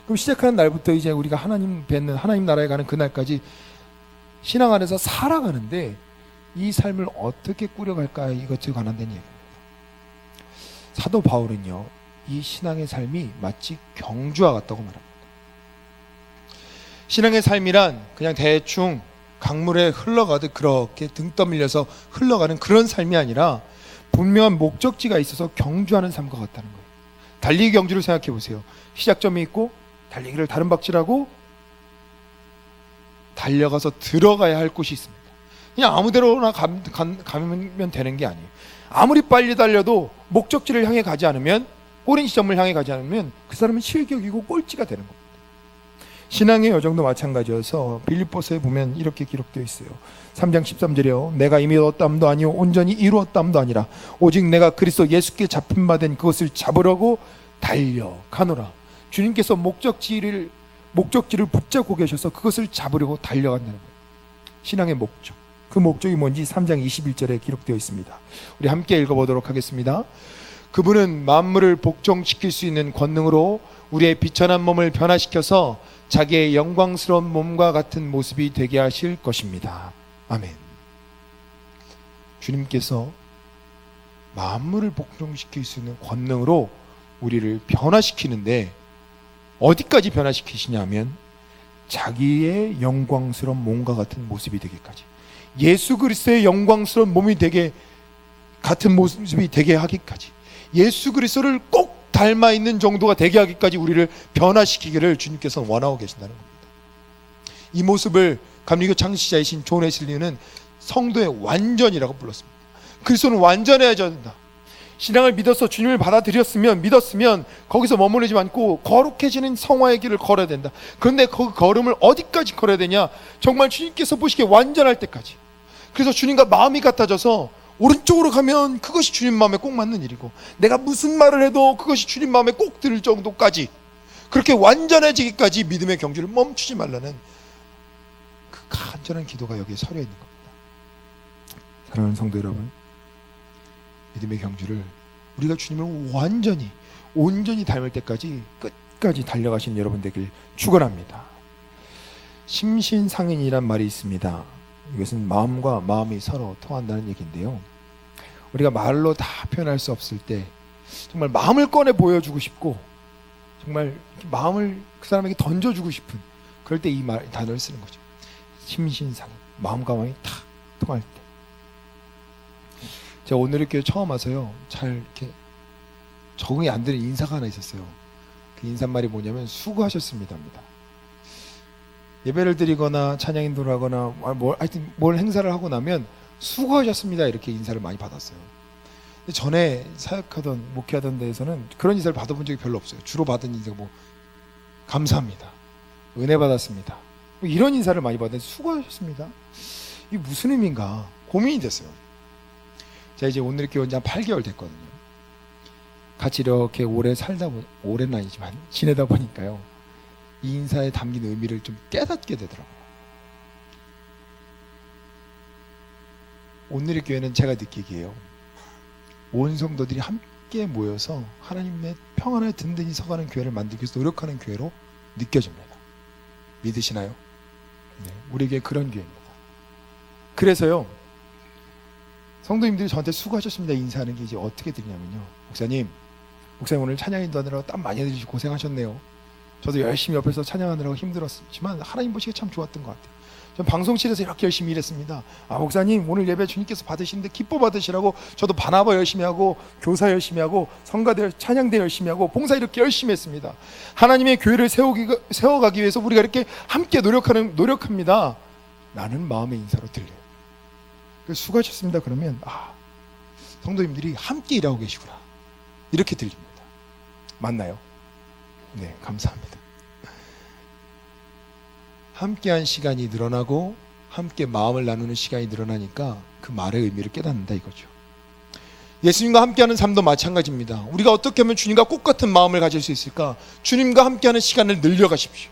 그럼 시작하는 날부터 이제 우리가 하나님 뵙는, 하나님 나라에 가는 그날까지 신앙 안에서 살아가는데 이 삶을 어떻게 꾸려갈까, 이것에 관한 얘기입니다. 사도 바울은요, 이 신앙의 삶이 마치 경주와 같다고 말합니다. 신앙의 삶이란 그냥 대충 강물에 흘러가듯 그렇게 등 떠밀려서 흘러가는 그런 삶이 아니라 분명한 목적지가 있어서 경주하는 삶과 같다는 거예요. 달리기 경주를 생각해 보세요. 시작점이 있고 달리기를 다른 박질하고 달려가서 들어가야 할 곳이 있습니다. 그냥 아무데로나 가면 되는 게 아니에요. 아무리 빨리 달려도 목적지를 향해 가지 않으면, 꼬린 지점을 향해 가지 않으면 그 사람은 실격이고 꼴찌가 되는 겁니다. 신앙의 여정도 마찬가지여서 빌립보서에 보면 이렇게 기록되어 있어요. 3장 13절에요. 내가 이미 얻었담도 아니요 온전히 이루었담도 아니라 오직 내가 그리스도 예수께 잡힌 바 된 그것을 잡으려고 달려가노라. 주님께서 목적지를 붙잡고 계셔서 그것을 잡으려고 달려간다는 거예요. 신앙의 목적. 그 목적이 뭔지 3장 21절에 기록되어 있습니다. 우리 함께 읽어보도록 하겠습니다. 그분은 만물을 복종시킬 수 있는 권능으로 우리의 비천한 몸을 변화시켜서 자기의 영광스러운 몸과 같은 모습이 되게 하실 것입니다. 아멘. 주님께서 만물을 복종시킬 수 있는 권능으로 우리를 변화시키는데 어디까지 변화시키시냐면 자기의 영광스러운 몸과 같은 모습이 되기까지, 예수 그리스도의 영광스러운 몸이 되게 같은 모습이 되게 하기까지, 예수 그리스도를 꼭 닮아 있는 정도가 되게 하기까지 우리를 변화시키기를 주님께서는 원하고 계신다는 겁니다. 이 모습을 감리교 창시자이신 존 웨슬리는 성도의 완전이라고 불렀습니다. 그리스도는 완전해야 된다. 신앙을 믿어서 주님을 믿었으면 거기서 머무르지 않고 거룩해지는 성화의 길을 걸어야 된다. 그런데 그 걸음을 어디까지 걸어야 되냐? 정말 주님께서 보시기에 완전할 때까지. 그래서 주님과 마음이 같아져서 오른쪽으로 가면 그것이 주님 마음에 꼭 맞는 일이고, 내가 무슨 말을 해도 그것이 주님 마음에 꼭 들을 정도까지, 그렇게 완전해지기까지 믿음의 경주를 멈추지 말라는 그 간절한 기도가 여기에 서려 있는 겁니다. 사랑하는 성도 여러분, 믿음의 경주를 우리가 주님을 온전히 닮을 때까지 끝까지 달려가신 여러분 되길 축원합니다. 심신상인이란 말이 있습니다. 이것은 마음과 마음이 서로 통한다는 얘기인데요, 우리가 말로 다 표현할 수 없을 때 정말 마음을 꺼내 보여주고 싶고 정말 마음을 그 사람에게 던져주고 싶은, 그럴 때 이 단어를 쓰는 거죠. 심신상인, 마음과 마음이 탁 통할 때. 제가 오늘 이렇게 처음 와서요, 잘 이렇게 적응이 안 되는 인사가 하나 있었어요. 그 인사말이 뭐냐면 수고하셨습니다입니다. 예배를 드리거나 찬양 인도를 하거나 하여튼 뭘 행사를 하고 나면 수고하셨습니다 이렇게 인사를 많이 받았어요. 근데 전에 사역하던 목회하던 데에서는 그런 인사를 받아본 적이 별로 없어요. 주로 받은 인사가 뭐 감사합니다, 은혜 받았습니다, 뭐 이런 인사를 많이 받는데 수고하셨습니다, 이게 무슨 의미인가 고민이 됐어요. 제가 이제 오늘 이렇게 온 지 한 8개월 됐거든요. 같이 이렇게 오래는 아니지만 지내다 보니까요, 이 인사에 담긴 의미를 좀 깨닫게 되더라고요. 오늘의 교회는 제가 느끼기에요, 온 성도들이 함께 함께 모여서 하나님의 평안에 든든히 서가는 교회를 만들기 위해서 노력하는 교회로 느껴집니다. 믿으시나요? 네, 우리에게 그런 교회입니다. 그래서요, 성도님들이 저한테 수고하셨습니다 인사하는 게 이제 어떻게 드리냐면요, 목사님 오늘 찬양인도 하느라고 땀 많이 흘리시고 고생하셨네요. 저도 열심히 옆에서 찬양하느라고 힘들었지만 하나님 보시기에 참 좋았던 것 같아요. 전 방송실에서 이렇게 열심히 일했습니다. 목사님 오늘 예배 주님께서 받으시는데 기뻐 받으시라고 저도 반합어 열심히 하고 교사 열심히 하고 성가대 찬양대 열심히 하고 봉사 이렇게 열심히 했습니다. 하나님의 교회를 세워가기 위해서 우리가 이렇게 함께 노력합니다 라는 마음의 인사로 들려요. 수고하셨습니다 그러면 성도님들이 함께 일하고 계시구나 이렇게 들립니다. 맞나요? 네, 감사합니다. 함께한 시간이 늘어나고 함께 마음을 나누는 시간이 늘어나니까 그 말의 의미를 깨닫는다 이거죠. 예수님과 함께하는 삶도 마찬가지입니다. 우리가 어떻게 하면 주님과 꽃같은 마음을 가질 수 있을까? 주님과 함께하는 시간을 늘려가십시오.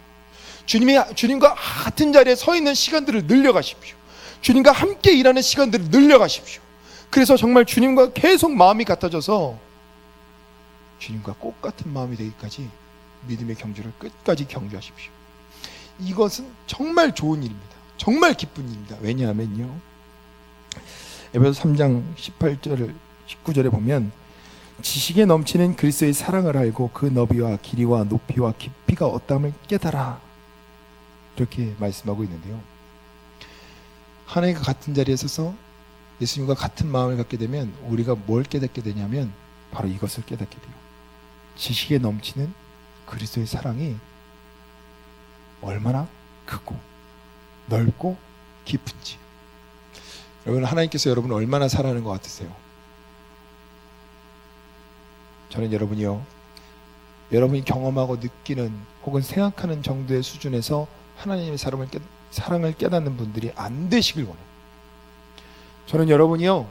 주님과 같은 자리에 서 있는 시간들을 늘려가십시오. 주님과 함께 일하는 시간들을 늘려가십시오. 그래서 정말 주님과 계속 마음이 같아져서 주님과 꽃같은 마음이 되기까지 믿음의 경주를 끝까지 경주하십시오. 이것은 정말 좋은 일입니다. 정말 기쁜 일입니다. 왜냐하면요, 에베소 3장 18절 19절에 보면 지식에 넘치는 그리스도의 사랑을 알고 그 너비와 길이와 높이와 깊이가 어떠함을 깨달아 이렇게 말씀하고 있는데요, 하나님과 같은 자리에 서서 예수님과 같은 마음을 갖게 되면 우리가 뭘 깨닫게 되냐면 바로 이것을 깨닫게 돼요. 지식에 넘치는 그리스도의 사랑이 얼마나 크고 넓고 깊은지. 여러분, 하나님께서 여러분을 얼마나 사랑하는 것 같으세요? 저는 여러분이요, 여러분이 경험하고 느끼는 혹은 생각하는 정도의 수준에서 하나님의 사랑을 깨닫는 분들이 안 되시길 원해요. 저는 여러분이요,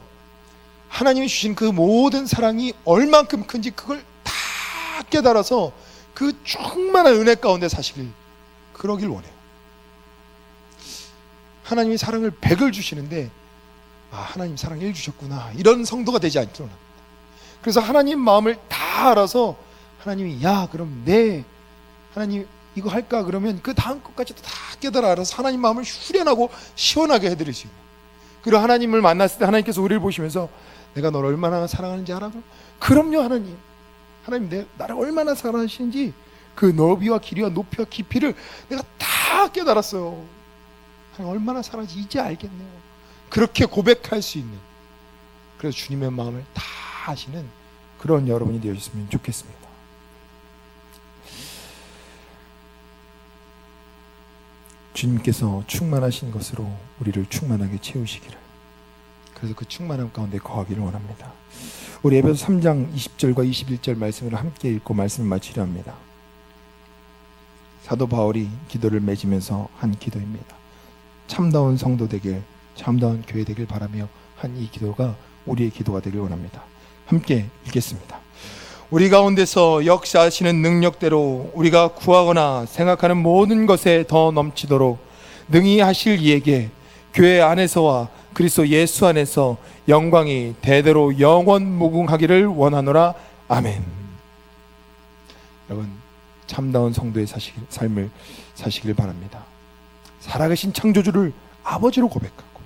하나님이 주신 그 모든 사랑이 얼만큼 큰지 그걸 다 깨달아서 그 충만한 은혜 가운데 사시길, 그러길 원해요. 하나님이 사랑을 100을 주시는데 하나님 사랑 1 주셨구나 이런 성도가 되지 않기로 합니다. 그래서 하나님 마음을 다 알아서 하나님이 그럼 하나님 이거 할까 그러면 그 다음 것까지도 다 깨달아 알아서 하나님 마음을 후련하고 시원하게 해드릴 수 있는. 그리고 하나님을 만났을 때 하나님께서 우리를 보시면서 내가 너를 얼마나 사랑하는지 알아? 그럼요 하나님 나를 얼마나 사랑하시는지 그 너비와 길이와 높이와 깊이를 내가 다 깨달았어요. 하나님 얼마나 사랑하는지 이제 알겠네요. 그렇게 고백할 수 있는, 그래서 주님의 마음을 다 아시는 그런 여러분이 되어주셨으면 좋겠습니다. 주님께서 충만하신 것으로 우리를 충만하게 채우시기를, 그래서 그 충만함 가운데 거하기를 원합니다. 우리 에베소 3장 20절과 21절 말씀을 함께 읽고 말씀을 마치려 합니다. 사도 바울이 기도를 맺으면서 한 기도입니다. 참다운 성도 되길, 참다운 교회 되길 바라며 한 이 기도가 우리의 기도가 되길 원합니다. 함께 읽겠습니다. 우리 가운데서 역사하시는 능력대로 우리가 구하거나 생각하는 모든 것에 더 넘치도록 능히 하실 이에게 교회 안에서와 그리스도 예수 안에서 영광이 대대로 영원 무궁하기를 원하노라. 아멘. 여러분, 참다운 성도의 삶을 사시길 바랍니다. 살아계신 창조주를 아버지로 고백하고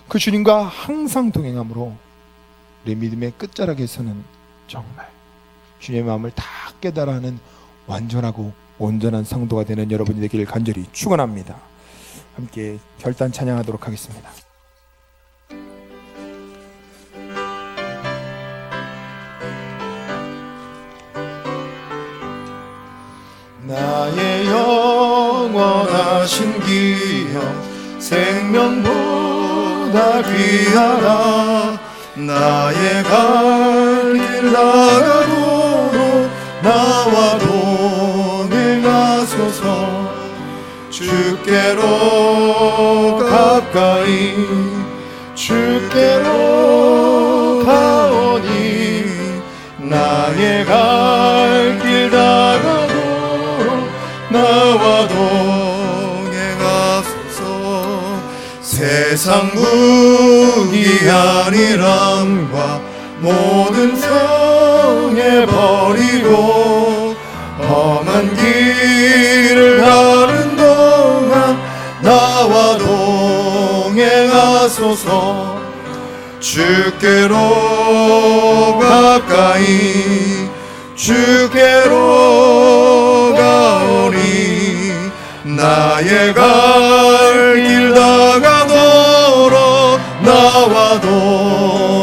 그 주님과 항상 동행함으로 우리 믿음의 끝자락에서는 정말 주님의 마음을 다 깨달아 하는 완전하고 온전한 성도가 되는 여러분이 되기를 간절히 축원합니다. 함께 결단 찬양하도록 하겠습니다. 나의 영원하신 기형 생명보다 귀하라. 나의 갈 길 나가도록 나와 동행하소서. 주께로 가까이 주께로 가오니 나의 갈 길 나가도록 나와 동행하소서. 세상 무기한 일함과 모든 성 가지고 험한 길을 가는 동안 나와 동행하소서. 주께로 가까이 주께로 가오니 나의 갈 길 다가도록 나와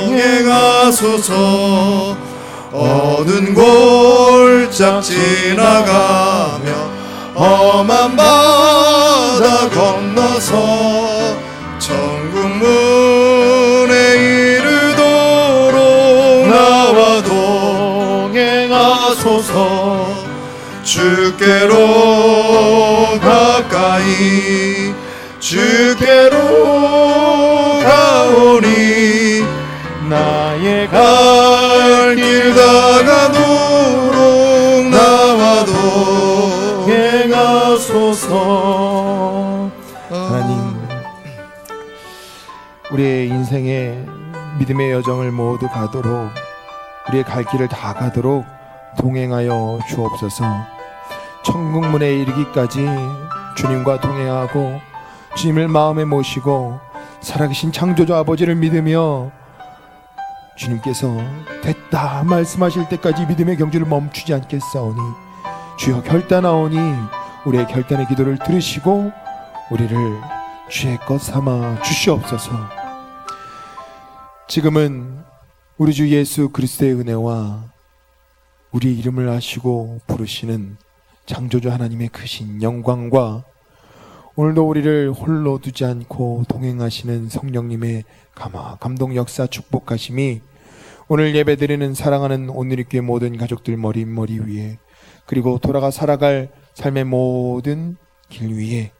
동행하소서. 어두운 골짝 지나가며 험한 바다 건너서 천국 문에 이르도록 나와 동행하소서. 주께로 가까이 주께로 가오니 나의 갈 길 다가도록 나와 동행하소서. 하나님, 우리의 인생의 믿음의 여정을 모두 가도록, 우리의 갈 길을 다 가도록 동행하여 주옵소서. 천국문에 이르기까지 주님과 동행하고 주님을 마음에 모시고 살아계신 창조주 아버지를 믿으며 주님께서 됐다 말씀하실 때까지 믿음의 경주를 멈추지 않겠사오니 주여 결단하오니 우리의 결단의 기도를 들으시고 우리를 주의 것 삼아 주시옵소서. 지금은 우리 주 예수 그리스도의 은혜와 우리 이름을 아시고 부르시는 창조주 하나님의 크신 영광과 오늘도 우리를 홀로 두지 않고 동행하시는 성령님의 감동 역사 축복하심이 오늘 예배드리는 사랑하는 온누리교회 모든 가족들 머리 위에, 그리고 돌아가 살아갈 삶의 모든 길 위에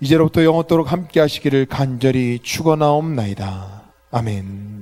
이제로부터 영원토록 함께 하시기를 간절히 축원하옵나이다. 아멘.